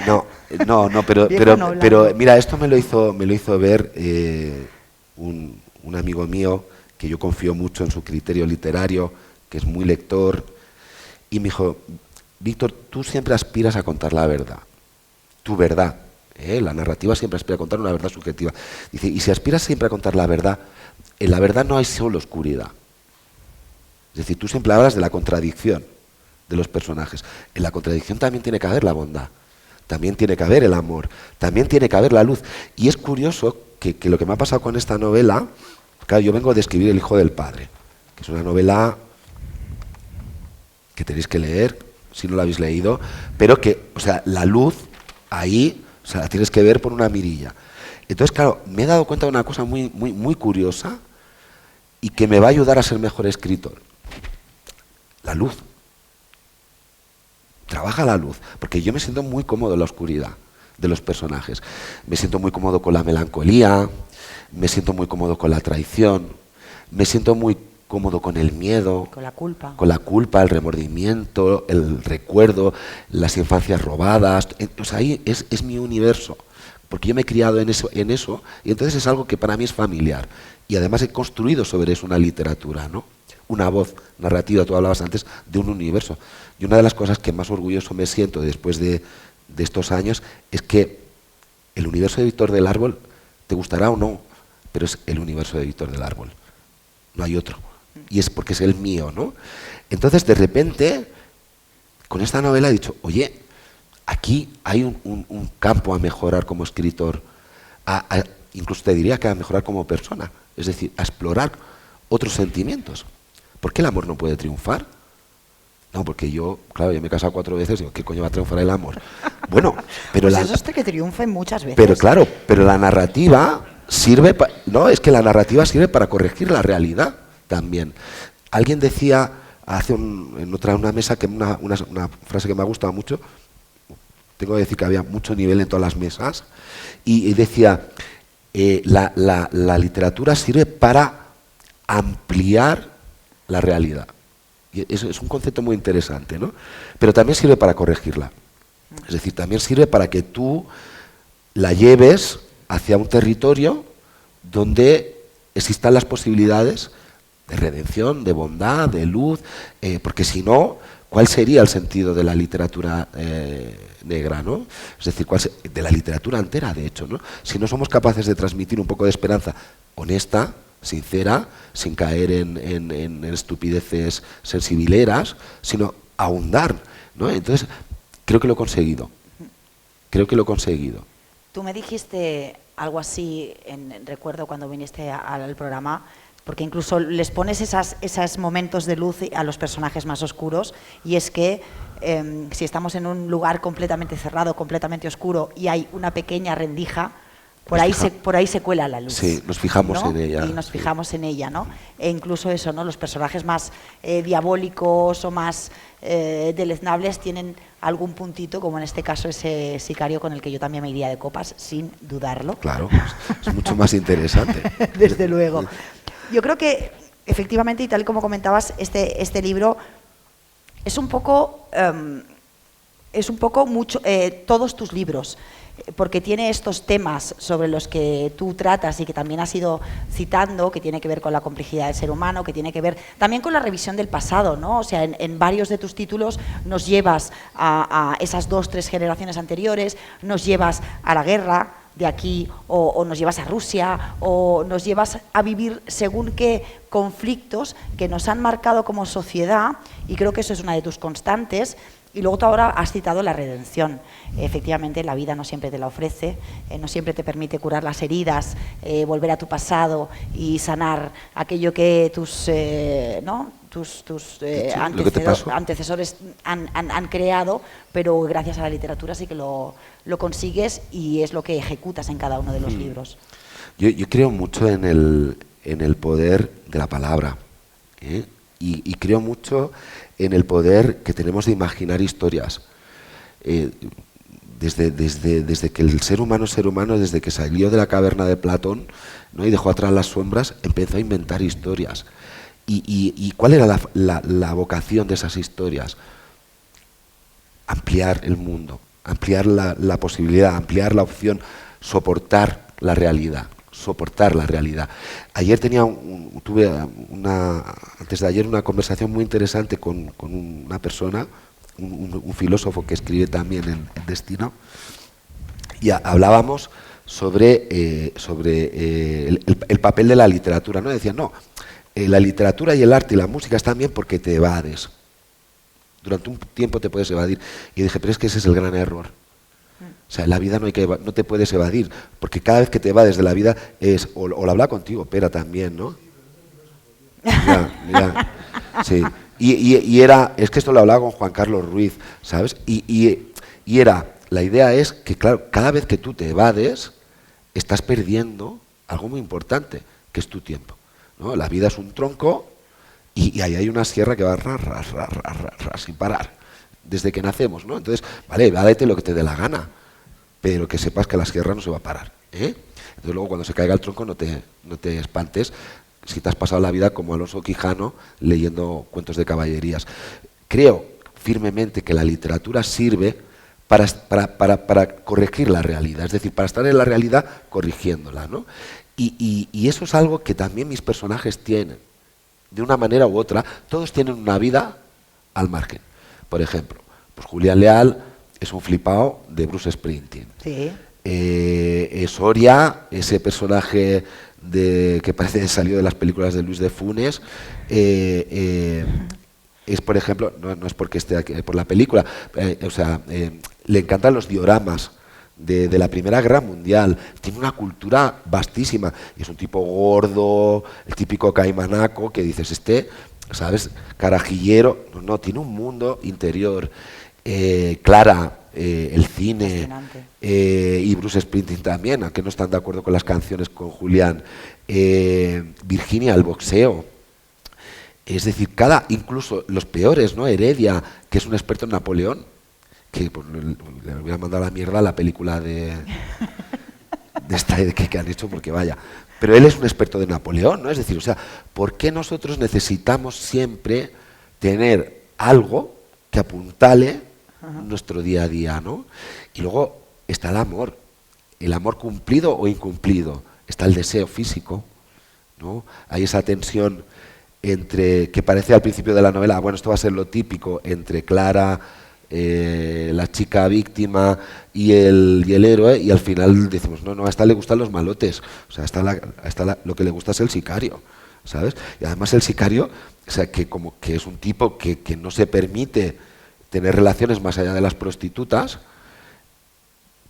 No, pero mira, esto me lo hizo ver un amigo mío que yo confío mucho en su criterio literario, que es muy lector, y me dijo: Víctor, tú siempre aspiras a contar la verdad, tu verdad. La narrativa siempre aspira a contar una verdad subjetiva. Dice, y si aspiras siempre a contar la verdad, en la verdad no hay solo oscuridad. Es decir, tú siempre hablas de la contradicción de los personajes. En la contradicción también tiene que haber la bondad, también tiene que haber el amor, también tiene que haber la luz. Y es curioso que lo que me ha pasado con esta novela, claro, yo vengo de escribir El hijo del padre, que es una novela que tenéis que leer, si no la habéis leído, pero que, o sea, la luz ahí, o sea, la tienes que ver por una mirilla. Entonces, claro, me he dado cuenta de una cosa muy curiosa y que me va a ayudar a ser mejor escritor. La luz. Trabaja la luz, porque yo me siento muy cómodo en la oscuridad de los personajes. Me siento muy cómodo con la melancolía, me siento muy cómodo con la traición, me siento muy cómodo con el miedo, con la culpa, el remordimiento, el recuerdo, las infancias robadas. O sea, ahí es mi universo, porque yo me he criado en eso, y entonces es algo que para mí es familiar. Y además he construido sobre eso una literatura, ¿no? Una voz narrativa, tú hablabas antes de un universo. Y una de las cosas que más orgulloso me siento después de estos años es que el universo de Víctor del Árbol, te gustará o no, pero es el universo de Víctor del Árbol. No hay otro. Y es porque es el mío, ¿no? Entonces, de repente, con esta novela he dicho, oye, aquí hay un campo a mejorar como escritor, incluso te diría que a mejorar como persona, es decir, a explorar otros sentimientos. ¿Por qué el amor no puede triunfar? No, porque yo me he casado 4 veces, digo, ¿qué coño va a triunfar el amor? Bueno, pero pues eso es que triunfen muchas veces. Pero claro, pero la narrativa sirve es que la narrativa sirve para corregir la realidad también. Alguien decía en una mesa, que una frase que me ha gustado mucho, tengo que decir que había mucho nivel en todas las mesas, y decía, la literatura sirve para ampliar la realidad. Y eso es un concepto muy interesante, ¿no? Pero también sirve para corregirla. Es decir, también sirve para que tú la lleves hacia un territorio donde existan las posibilidades de redención, de bondad, de luz, porque si no, ¿cuál sería el sentido de la literatura negra, ¿no? Es decir, de la literatura entera, de hecho, ¿no? Si no somos capaces de transmitir un poco de esperanza honesta, sincera, sin caer en estupideces sensibileras, sino ahondar, ¿no? Entonces, creo que lo he conseguido. Tú me dijiste algo así, recuerdo cuando viniste al programa, porque incluso les pones esos momentos de luz a los personajes más oscuros, y es que si estamos en un lugar completamente cerrado, completamente oscuro, y hay una pequeña rendija, por ahí se cuela la luz. Sí, nos fijamos, ¿no?, en ella. Y nos fijamos en ella, ¿no? E incluso eso, ¿no? Los personajes más diabólicos o más deleznables tienen algún puntito, como en este caso ese sicario con el que yo también me iría de copas, sin dudarlo. Claro, es mucho más interesante. Desde luego. Yo creo que, efectivamente, y tal y como comentabas, este libro es un poco mucho, todos tus libros, porque tiene estos temas sobre los que tú tratas y que también has ido citando, que tiene que ver con la complejidad del ser humano, que tiene que ver también con la revisión del pasado, ¿no? O sea, en varios de tus títulos nos llevas a esas 2-3 generaciones anteriores, nos llevas a la guerra de aquí, o nos llevas a Rusia, o nos llevas a vivir según qué conflictos que nos han marcado como sociedad, y creo que eso es una de tus constantes. Y luego tú ahora has citado la redención. Efectivamente, la vida no siempre te la ofrece, no siempre te permite curar las heridas, volver a tu pasado y sanar aquello que tus antecesores han creado, pero gracias a la literatura sí que lo consigues y es lo que ejecutas en cada uno de los libros. Yo creo mucho en el poder de la palabra, ¿eh? Y creo mucho en el poder que tenemos de imaginar historias. Desde que el ser humano es ser humano, desde que salió de la caverna de Platón, ¿no? Y dejó atrás las sombras, empezó a inventar historias. ¿Y cuál era la vocación de esas historias? Ampliar el mundo, ampliar la posibilidad, ampliar la opción, soportar la realidad. Ayer tuve antes de ayer una conversación muy interesante con una persona, un filósofo que escribe también en Destino, y hablábamos sobre el papel de la literatura, ¿no? Decían, no, la literatura y el arte y la música están bien porque te evades. Durante un tiempo te puedes evadir. Y dije, pero es que ese es el gran error. O sea, en la vida no te puedes evadir, porque cada vez que te evades de la vida es, o lo habla contigo, Pera también, ¿no? Ya, sí. Es que esto lo hablaba con Juan Carlos Ruiz, ¿sabes? La idea es que, claro, cada vez que tú te evades, estás perdiendo algo muy importante, que es tu tiempo, ¿no? La vida es un tronco y ahí hay una sierra que va sin parar, desde que nacemos, ¿no? Entonces, vale, évadete lo que te dé la gana, pero que sepas que la sierra no se va a parar, ¿eh? Entonces luego cuando se caiga el tronco no te espantes si te has pasado la vida como Alonso Quijano leyendo cuentos de caballerías. Creo firmemente que la literatura sirve para corregir la realidad, es decir, para estar en la realidad corrigiéndola, ¿no? Y eso es algo que también mis personajes tienen, de una manera u otra. Todos tienen una vida al margen. Por ejemplo, pues Julián Leal es un flipao de Bruce Springsteen. Sí. Soria, ese personaje que parece que salió de las películas de Luis de Funes, es, por ejemplo, no es porque esté aquí, por la película, le encantan los dioramas de la Primera Guerra Mundial, tiene una cultura vastísima, es un tipo gordo, el típico caimanaco que dices, ¿sabes? Carajillero, no, tiene un mundo interior. Clara, el cine, y Bruce Springsteen también, aunque no están de acuerdo con las canciones con Julián, Virginia, el boxeo. Es decir, incluso los peores, ¿no? Heredia, que es un experto en Napoleón, que pues, le hubiera mandado a la mierda la película de esta que han hecho, porque vaya. Pero él es un experto de Napoleón, ¿no? Es decir, o sea, ¿por qué nosotros necesitamos siempre tener algo que apuntale nuestro día a día, ¿no? Y luego está el amor cumplido o incumplido, está el deseo físico, ¿no? Hay esa tensión que parece al principio de la novela, bueno, esto va a ser lo típico, entre Clara, la chica víctima y el héroe, y al final decimos, no, a esta le gustan los malotes, o sea, lo que le gusta es el sicario, ¿sabes? Y además el sicario, o sea, que como que es un tipo que no se permite tener relaciones más allá de las prostitutas,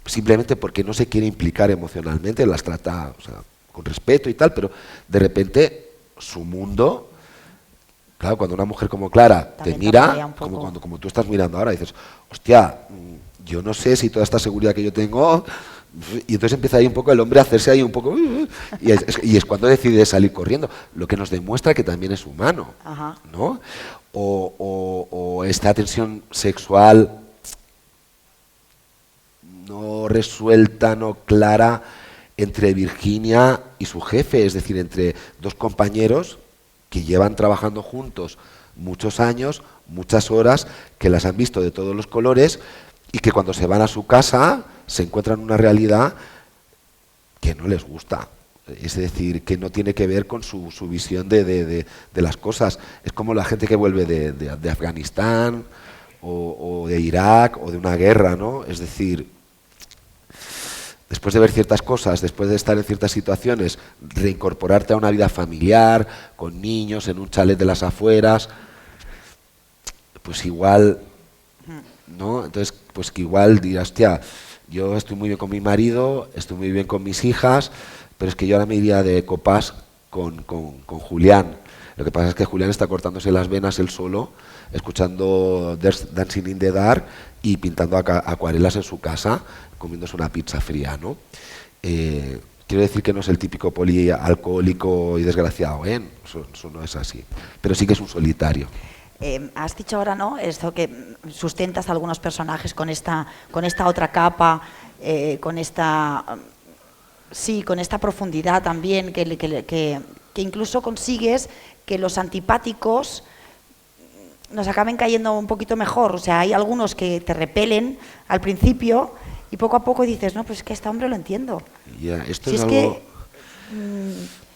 simplemente porque no se quiere implicar emocionalmente, las trata, o sea, con respeto y tal, pero de repente su mundo, claro, cuando una mujer como Clara te mira, como tú estás mirando ahora, dices, hostia, yo no sé si toda esta seguridad que yo tengo, y entonces empieza ahí un poco el hombre a hacerse ahí un poco, y es cuando decide salir corriendo, lo que nos demuestra que también es humano, ¿no? O esta tensión sexual no resuelta, no clara, entre Virginia y su jefe, es decir, entre dos compañeros que llevan trabajando juntos muchos años, muchas horas, que las han visto de todos los colores y que cuando se van a su casa se encuentran una realidad que no les gusta. Es decir, que no tiene que ver con su visión de las cosas. Es como la gente que vuelve de Afganistán o de Irak o de una guerra, ¿no? Es decir, después de ver ciertas cosas, después de estar en ciertas situaciones, reincorporarte a una vida familiar, con niños, en un chalet de las afueras, pues igual ¿no? Entonces, pues que igual dirás, hostia, yo estoy muy bien con mi marido, estoy muy bien con mis hijas, pero es que yo ahora me iría de copas con Julián. Lo que pasa es que Julián está cortándose las venas él solo, escuchando Dancing in the Dark y pintando acuarelas en su casa, comiéndose una pizza fría, ¿no? Quiero decir que no es el típico poli alcohólico y desgraciado, ¿eh? Eso no es así. Pero sí que es un solitario. Has dicho ahora, ¿no? Esto que sustentas a algunos personajes con esta otra capa, con esta profundidad también, que incluso consigues que los antipáticos nos acaben cayendo un poquito mejor. O sea, hay algunos que te repelen al principio y poco a poco dices, no, pues es que este hombre lo entiendo. Ya, esto si es es algo... que,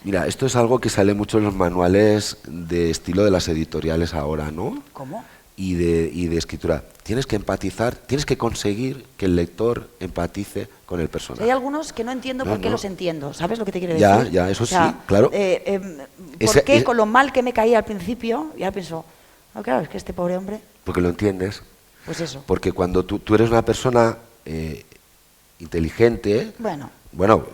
Mira, esto es algo que sale mucho en los manuales de estilo de las editoriales ahora, ¿no? ¿Cómo? Y de escritura. Tienes que empatizar, tienes que conseguir que el lector empatice con el personaje. Hay algunos que no entiendo por qué los entiendo, ¿sabes lo que te quiero Ya, decir? ya, eso sí, claro. ¿Por qué con lo mal que me caía al principio? Y ahora pienso, no, claro, es que este pobre hombre... Porque lo entiendes. Pues eso. Porque cuando tú eres una persona inteligente... Bueno,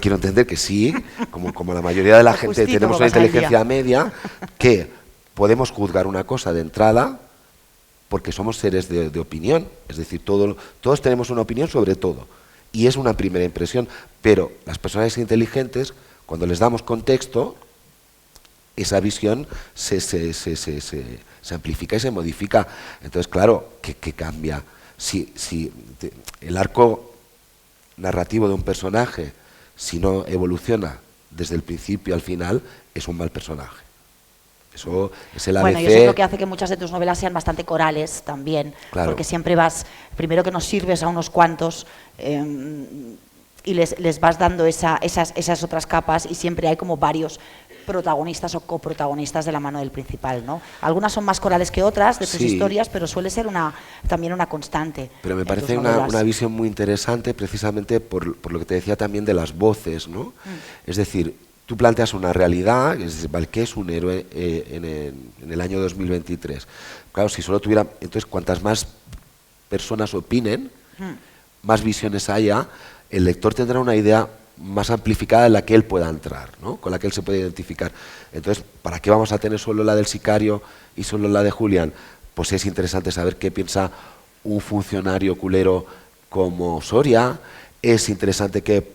quiero entender que sí, como la mayoría de la gente tenemos una inteligencia media, que podemos juzgar una cosa de entrada porque somos seres de opinión, es decir, todos tenemos una opinión sobre todo, y es una primera impresión, pero las personas inteligentes, cuando les damos contexto, esa visión se amplifica y se modifica. Entonces, claro, que cambia. Si el arco narrativo de un personaje, si no evoluciona desde el principio al final, es un mal personaje. Eso es el ABC. Bueno, y eso es lo que hace que muchas de tus novelas sean bastante corales también, claro. Porque siempre vas, primero que nos sirves a unos cuantos y les vas dando esas otras capas y siempre hay como varios protagonistas o coprotagonistas de la mano del principal, ¿no? Algunas son más corales que otras de tus historias, pero suele ser también una constante. Pero me parece una visión muy interesante precisamente por lo que te decía también de las voces, ¿no? Es decir, tú planteas una realidad, ¿qué es un héroe en el año 2023? Claro, si solo tuviera... Entonces, cuantas más personas opinen, más visiones haya, el lector tendrá una idea más amplificada en la que él pueda entrar, ¿no? Con la que él se puede identificar. Entonces, ¿para qué vamos a tener solo la del sicario y solo la de Julián? Pues es interesante saber qué piensa un funcionario culero como Soria, es interesante qué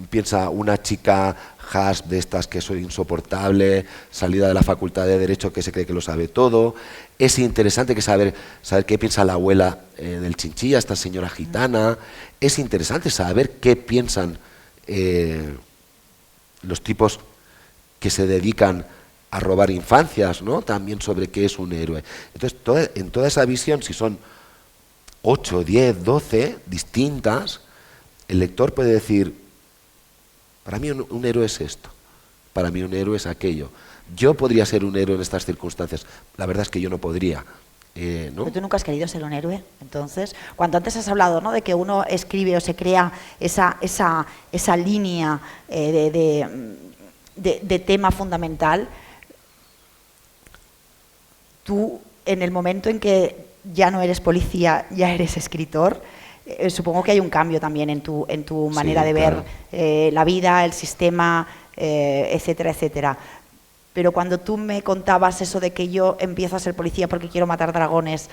piensa una chica hash de estas que soy insoportable, salida de la facultad de Derecho que se cree que lo sabe todo, es interesante que saber qué piensa la abuela del Chinchilla, esta señora gitana, es interesante saber qué piensan los tipos que se dedican a robar infancias, ¿no? También sobre qué es un héroe. Entonces, en toda esa visión, si son 8, 10, 12 distintas, el lector puede decir, para mí un héroe es esto, para mí un héroe es aquello. Yo podría ser un héroe en estas circunstancias, la verdad es que yo no podría. ¿No? Pero tú nunca has querido ser un héroe, entonces, cuando antes has hablado, ¿no?, de que uno escribe o se crea esa línea de tema fundamental, tú en el momento en que ya no eres policía, ya eres escritor, supongo que hay un cambio también en tu manera de ver la vida, el sistema, etcétera, etcétera. Pero cuando tú me contabas eso de que yo empiezo a ser policía porque quiero matar dragones,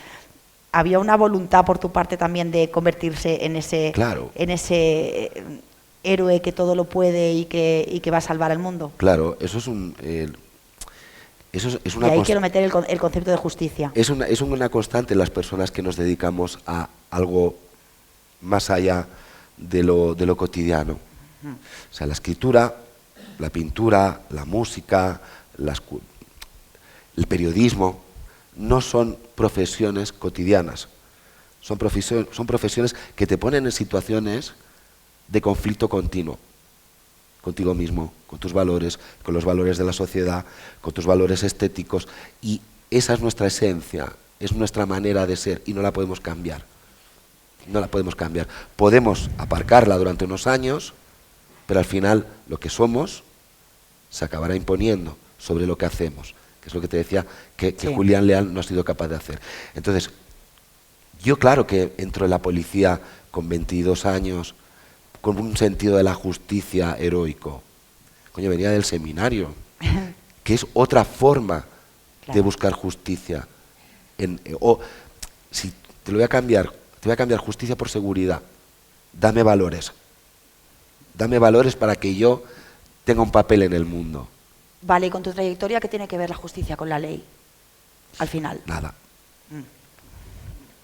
¿había una voluntad por tu parte también de convertirse en ese héroe que todo lo puede y que va a salvar al mundo? Claro, eso es una... Y ahí quiero meter el concepto de justicia. Es una constante en las personas que nos dedicamos a algo más allá de lo cotidiano. O sea, la escritura, la pintura, la música, el periodismo, no son profesiones cotidianas, son profesiones que te ponen en situaciones de conflicto continuo, contigo mismo, con tus valores, con los valores de la sociedad, con tus valores estéticos, y esa es nuestra esencia, es nuestra manera de ser y no la podemos cambiar. No la podemos cambiar. Podemos aparcarla durante unos años, pero al final lo que somos se acabará imponiendo sobre lo que hacemos, que es lo que te decía que Julián Leal no ha sido capaz de hacer. Entonces, Yo claro que entro en la policía con 22 años, con un sentido de la justicia heroico. Coño, venía del seminario, que es otra forma de buscar justicia. O si te lo voy a cambiar, te voy a cambiar justicia por seguridad. Dame valores. Dame valores para que yo tenga un papel en el mundo. Vale, y con tu trayectoria, ¿qué tiene que ver la justicia con la ley? Al final. Nada.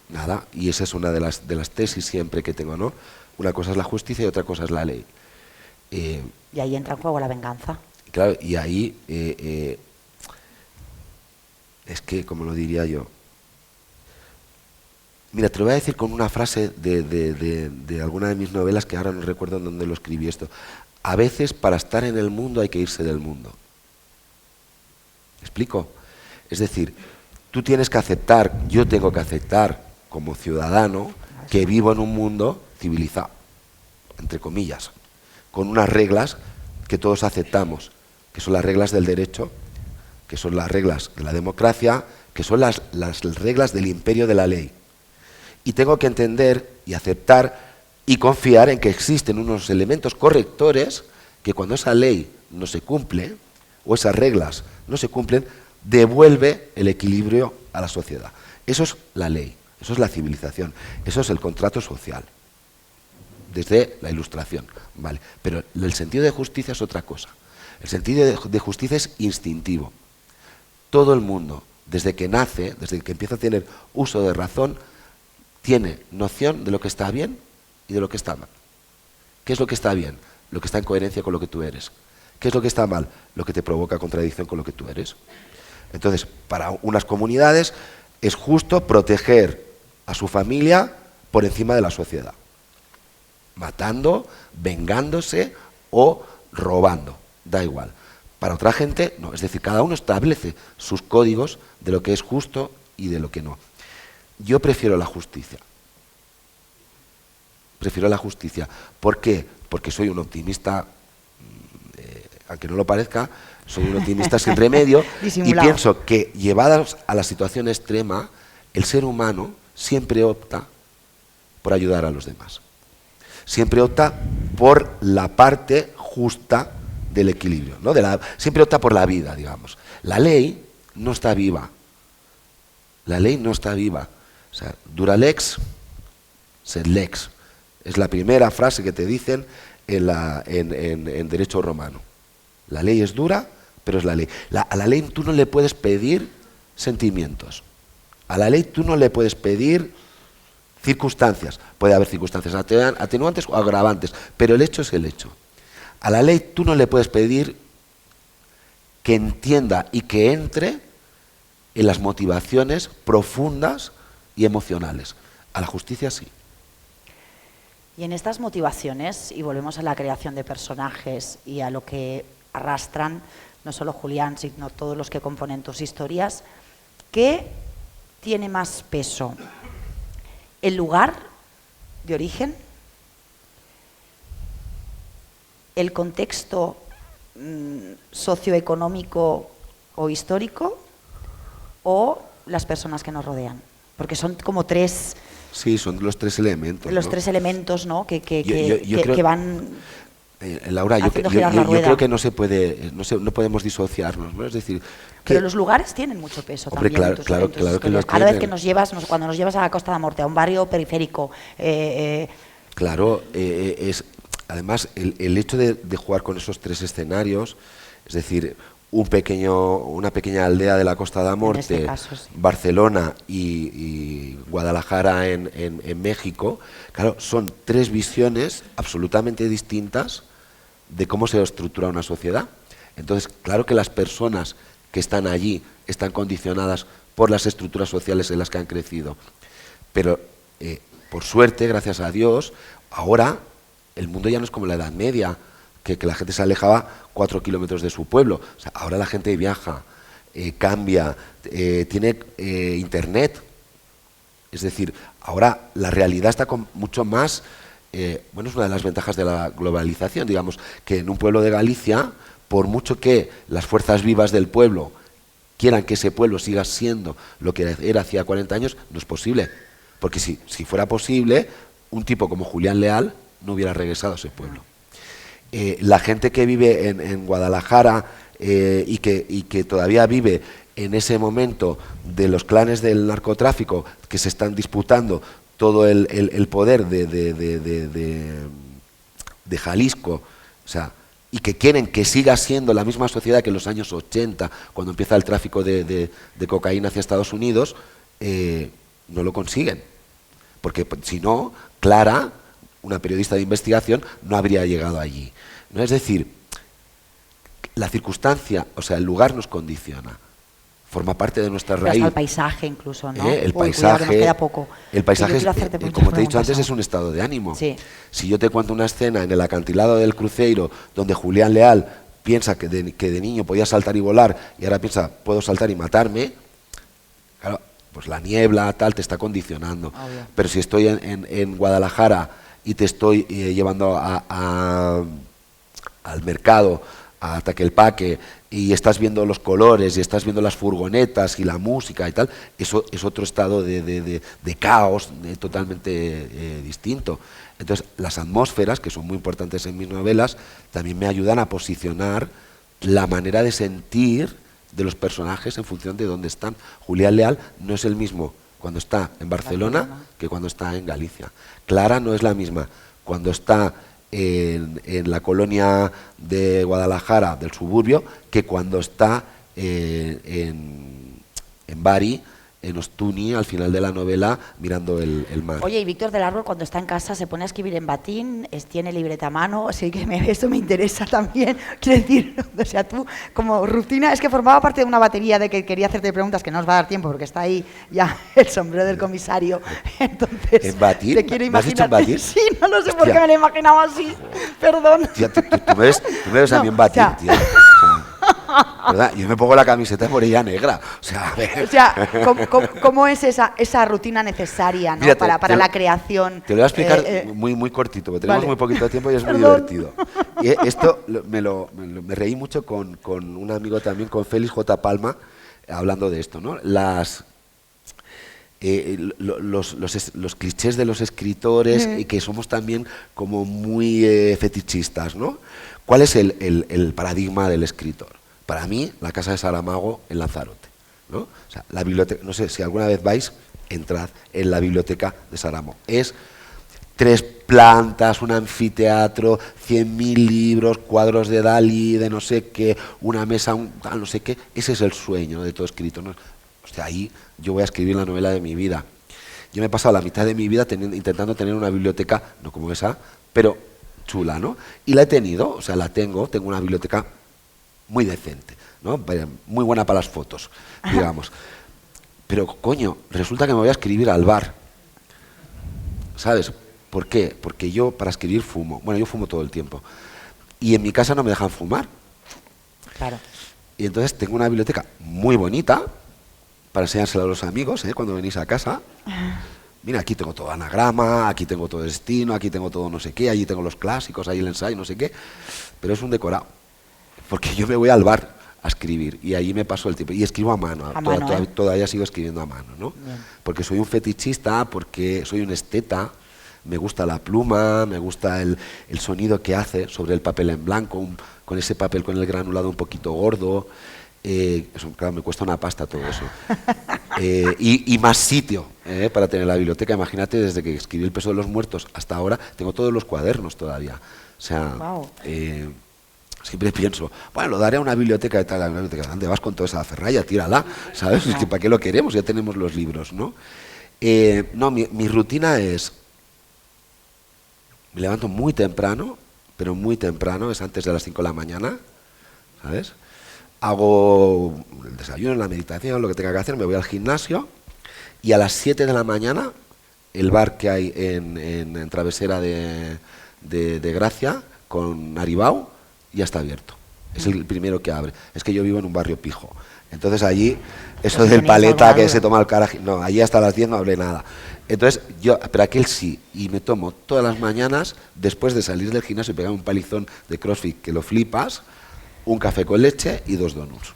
Nada. Y esa es una de las tesis siempre que tengo, ¿no? Una cosa es la justicia y otra cosa es la ley. Y ahí entra en juego la venganza. Claro, y ahí es que, como lo diría yo, mira, te lo voy a decir con una frase de alguna de mis novelas que ahora no recuerdo en dónde lo escribí esto. A veces para estar en el mundo hay que irse del mundo. ¿Me explico? Es decir, tú tienes que aceptar, yo tengo que aceptar como ciudadano que vivo en un mundo civilizado, entre comillas, con unas reglas que todos aceptamos, que son las reglas del derecho, que son las reglas de la democracia, que son las reglas del imperio de la ley. Y tengo que entender y aceptar y confiar en que existen unos elementos correctores que cuando esa ley no se cumple, o esas reglas no se cumplen, devuelve el equilibrio a la sociedad. Eso es la ley, eso es la civilización, eso es el contrato social, desde la Ilustración, ¿vale? Pero el sentido de justicia es otra cosa. El sentido de justicia es instintivo. Todo el mundo, desde que nace, desde que empieza a tener uso de razón, tiene noción de lo que está bien y de lo que está mal. ¿Qué es lo que está bien? Lo que está en coherencia con lo que tú eres. ¿Qué es lo que está mal? Lo que te provoca contradicción con lo que tú eres. Entonces, para unas comunidades es justo proteger a su familia por encima de la sociedad. Matando, vengándose o robando. Da igual. Para otra gente, no. Es decir, cada uno establece sus códigos de lo que es justo y de lo que no. Yo prefiero la justicia. Prefiero la justicia. ¿Por qué? Porque soy un optimista, aunque no lo parezca, soy un optimista sin remedio y pienso que llevados a la situación extrema, el ser humano siempre opta por ayudar a los demás. Siempre opta por la parte justa del equilibrio, ¿no? Siempre opta por la vida, digamos. La ley no está viva. La ley no está viva. O sea, dura lex, sed lex. Es la primera frase que te dicen en derecho romano. La ley es dura, pero es la ley. A la ley tú no le puedes pedir sentimientos. A la ley tú no le puedes pedir circunstancias. Puede haber circunstancias atenuantes o agravantes, pero el hecho es el hecho. A la ley tú no le puedes pedir que entienda y que entre en las motivaciones profundas y emocionales. A la justicia sí. Y en estas motivaciones, y volvemos a la creación de personajes y a lo que arrastran, no solo Julián, sino todos los que componen tus historias, ¿qué tiene más peso? ¿El lugar de origen? ¿El contexto socioeconómico o histórico? ¿O las personas que nos rodean? Porque son como tres... Sí, son los tres elementos. Los ¿no? tres elementos, ¿no? que van... Laura, yo creo que no podemos disociarnos, ¿no? Es decir... Pero los lugares tienen mucho peso hombre, también. Claro que los Cada tienen. vez que nos llevas, cuando nos llevas a la Costa da Morte, a un barrio periférico... Claro, además el hecho de jugar con esos tres escenarios, es decir... una pequeña aldea de la Costa da Morte, en este caso, sí. Barcelona y Guadalajara en México, claro, son tres visiones absolutamente distintas de cómo se estructura una sociedad. Entonces, claro que las personas que están allí están condicionadas por las estructuras sociales en las que han crecido. Pero, por suerte, gracias a Dios, ahora el mundo ya no es como la Edad Media, que la gente se alejaba 4 kilómetros de su pueblo. O sea, ahora la gente viaja, cambia, tiene internet. Es decir, ahora la realidad está con mucho más... bueno, es una de las ventajas de la globalización, digamos, que en un pueblo de Galicia, por mucho que las fuerzas vivas del pueblo quieran que ese pueblo siga siendo lo que era hacía 40 años, no es posible. Porque si fuera posible, un tipo como Julián Leal no hubiera regresado a ese pueblo. La gente que vive en Guadalajara y que todavía vive en ese momento de los clanes del narcotráfico que se están disputando todo el poder de Jalisco, o sea, y que quieren que siga siendo la misma sociedad que en los años 80, cuando empieza el tráfico de cocaína hacia Estados Unidos, no lo consiguen. Porque si no, Clara, una periodista de investigación, no habría llegado allí, ¿no? Es decir, la circunstancia, o sea, el lugar nos condiciona, forma parte de nuestra raíz. Hasta el paisaje incluso, ¿no? El Uy, paisaje, cuidado, que nos queda poco. El paisaje, como te he dicho antes, ¿no? es un estado de ánimo. Sí. Si yo te cuento una escena en el acantilado del Cruzeiro donde Julián Leal piensa que de niño podía saltar y volar y ahora piensa, puedo saltar y matarme, claro, pues la niebla, tal, te está condicionando. Obvio. Pero si estoy en Guadalajara y te estoy llevando al mercado, a Taquelpaque, y estás viendo los colores, y estás viendo las furgonetas y la música y tal, eso es otro estado de caos totalmente distinto. Entonces, las atmósferas, que son muy importantes en mis novelas, también me ayudan a posicionar la manera de sentir de los personajes en función de dónde están. Julián Leal no es el mismo cuando está en Barcelona que cuando está en Galicia. Clara no es la misma cuando está en la colonia de Guadalajara, del suburbio, que cuando está en Bari, en Ostuni, al final de la novela, mirando el mar. Oye, y Víctor del Árbol, cuando está en casa, se pone a escribir en batín, tiene libreta a mano, así que eso me interesa también. Quiero decir, o sea, tú, como rutina, es que formaba parte de una batería de que quería hacerte preguntas, que no os va a dar tiempo, porque está ahí ya el sombrero del comisario. Entonces, ¿En batín? te quiero ¿Me has dicho imaginar. en batín? Sí, no lo sé por qué me lo imaginaba así. Perdón. Tía, tú me ves a mí en batín, o sea, tía. ¿Verdad? Yo me pongo la camiseta por ella negra. O sea, a ver. O sea, ¿cómo es esa rutina necesaria, ¿no? Mira, para la creación? Te lo voy a explicar muy cortito, porque tenemos vale. muy poquito tiempo y es muy Perdón. divertido. Y esto me reí mucho con un amigo también, con Félix J. Palma, hablando de esto, ¿no? Los clichés de los escritores y que somos también como muy fetichistas, ¿no? ¿Cuál es el paradigma del escritor? Para mí, la casa de Saramago en Lanzarote, ¿no? O sea, la biblioteca, no sé si alguna vez vais, entrad en la biblioteca de Saramago. Es 3 plantas, un anfiteatro, 100.000 libros, cuadros de Dalí, de no sé qué, una mesa, tal, no sé qué. Ese es el sueño, ¿no?, de todo escritor, ¿no? O sea, ahí yo voy a escribir la novela de mi vida. Yo me he pasado la mitad de mi vida intentando tener una biblioteca, no como esa, pero chula, ¿no? Y la he tenido, o sea, tengo una biblioteca muy decente, ¿no? Muy buena para las fotos, digamos. Pero, coño, resulta que me voy a escribir al bar, ¿sabes? ¿Por qué? Porque yo para escribir fumo. Bueno, yo fumo todo el tiempo. Y en mi casa no me dejan fumar. Claro. Y entonces tengo una biblioteca muy bonita para enseñársela a los amigos, cuando venís a casa. Mira, aquí tengo todo anagrama, aquí tengo todo destino, aquí tengo todo no sé qué, allí tengo los clásicos, ahí el ensayo, no sé qué. Pero es un decorado. Porque yo me voy al bar a escribir y allí me paso el tiempo. Y escribo a mano, todavía sigo escribiendo a mano, ¿no? Bien. Porque soy un fetichista, porque soy un esteta, me gusta la pluma, me gusta el sonido que hace sobre el papel en blanco, con ese papel con el granulado un poquito gordo. Eso, claro, me cuesta una pasta todo eso. Y más sitio para tener la biblioteca. Imagínate, desde que escribí El peso de los muertos hasta ahora, tengo todos los cuadernos todavía. O sea, wow. Siempre pienso, bueno, lo daré a una biblioteca de tal, a una biblioteca. ¿Dónde vas con toda esa ferralla? Tírala, ¿sabes? Es que ¿para qué lo queremos? Ya tenemos los libros, ¿no? No, mi rutina es, me levanto muy temprano, pero muy temprano, es antes de las 5 de la mañana, ¿sabes? Hago el desayuno, la meditación, lo que tenga que hacer, me voy al gimnasio y a las 7 de la mañana, el bar que hay en Travesera de Gracia, con Aribau, ya está abierto. Es el primero que abre. Es que yo vivo en un barrio pijo. Entonces allí, eso Pues del tenéis paleta algo que de se toma el carajo, no, allí hasta las 10 no hablé nada. Entonces pero aquel sí, y me tomo todas las mañanas, después de salir del gimnasio y pegar un palizón de CrossFit que lo flipas, un café con leche y 2 donuts.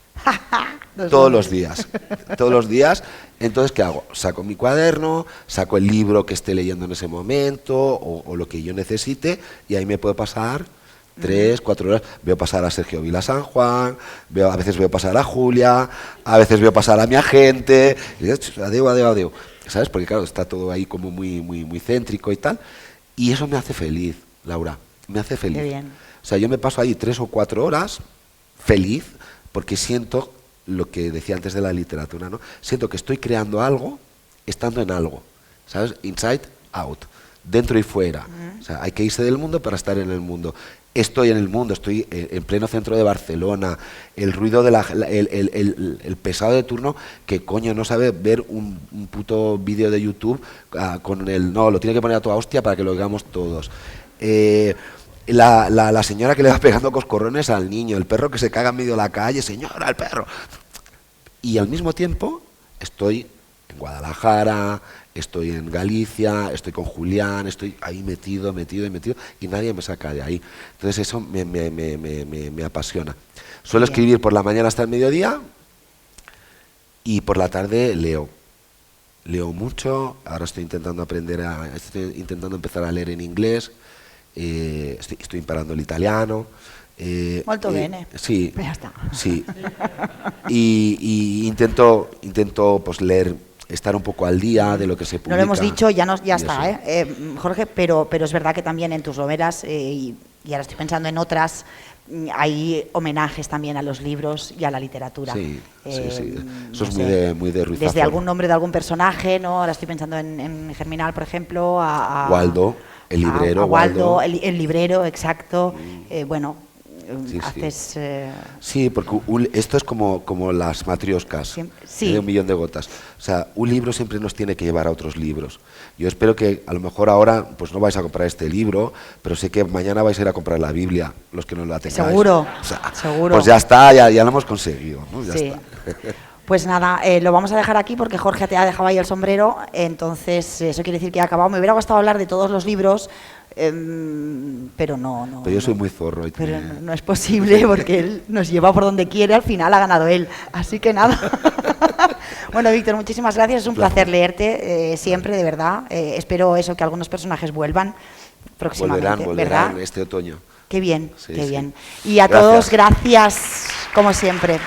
Todos los días, todos los días. Entonces, ¿qué hago? Saco mi cuaderno, saco el libro que esté leyendo en ese momento o lo que yo necesite y ahí me puedo pasar 3, 4 horas. Veo pasar a Sergio Vila San Juan, a veces veo pasar a Julia, a veces veo pasar a mi agente, y adeu. ¿Sabes? Porque claro, está todo ahí como muy céntrico y tal. Y eso me hace feliz, Laura, me hace feliz. Qué bien. O sea, yo me paso ahí 3 o 4 horas feliz porque siento lo que decía antes de la literatura, ¿no? Siento que estoy creando algo estando en algo, ¿sabes? Inside out, dentro y fuera. O sea, hay que irse del mundo para estar en el mundo. Estoy en el mundo, estoy en pleno centro de Barcelona, el ruido de el pesado de turno que coño no sabe ver un puto vídeo de YouTube con el no, lo tiene que poner a toda hostia para que lo veamos todos. La señora que le va pegando coscorrones al niño, el perro que se caga en medio de la calle, señora, el perro. Y al mismo tiempo estoy en Guadalajara, estoy en Galicia, estoy con Julián, estoy ahí metido y nadie me saca de ahí. Entonces eso me apasiona. Suelo escribir por la mañana hasta el mediodía y por la tarde leo. Leo mucho, ahora estoy intentando empezar a leer en inglés, estoy imparando el italiano. Molto bene. Sí, Ya está. sí. Y intento pues leer, estar un poco al día de lo que se publica. No lo hemos dicho, ya y está, eso. Jorge, pero es verdad que también en tus novelas, y ahora estoy pensando en otras, hay homenajes también a los libros y a la literatura. Sí. Eso no es sé, muy de Ruiz desde Zafón. algún nombre de algún personaje, ¿no? Ahora estoy pensando en Germinal, por ejemplo, Waldo, el librero. a Waldo, el librero, exacto. Bueno, Sí, haces... Sí, porque esto es como las matrioscas, Sí. de 1.000.000 de gotas. O sea, un libro siempre nos tiene que llevar a otros libros. Yo espero que a lo mejor ahora pues no vais a comprar este libro, pero sé que mañana vais a ir a comprar la Biblia, los que no la tengáis. Seguro, O sea, seguro. Pues ya está, ya lo hemos conseguido, ¿no? Ya Sí. está. Pues nada, lo vamos a dejar aquí porque Jorge te ha dejado ahí el sombrero, entonces eso quiere decir que ha acabado. Me hubiera gustado hablar de todos los libros, pero no. Pero yo soy muy zorro. Pero no es posible porque él nos lleva por donde quiere, al final ha ganado él. Así que nada. Bueno, Víctor, muchísimas gracias, es un placer leerte siempre, de verdad. Espero eso, que algunos personajes vuelvan próximamente. Volverán ¿verdad? este otoño. Qué bien, Sí, qué sí. bien. Y a Gracias. todos, gracias, como siempre.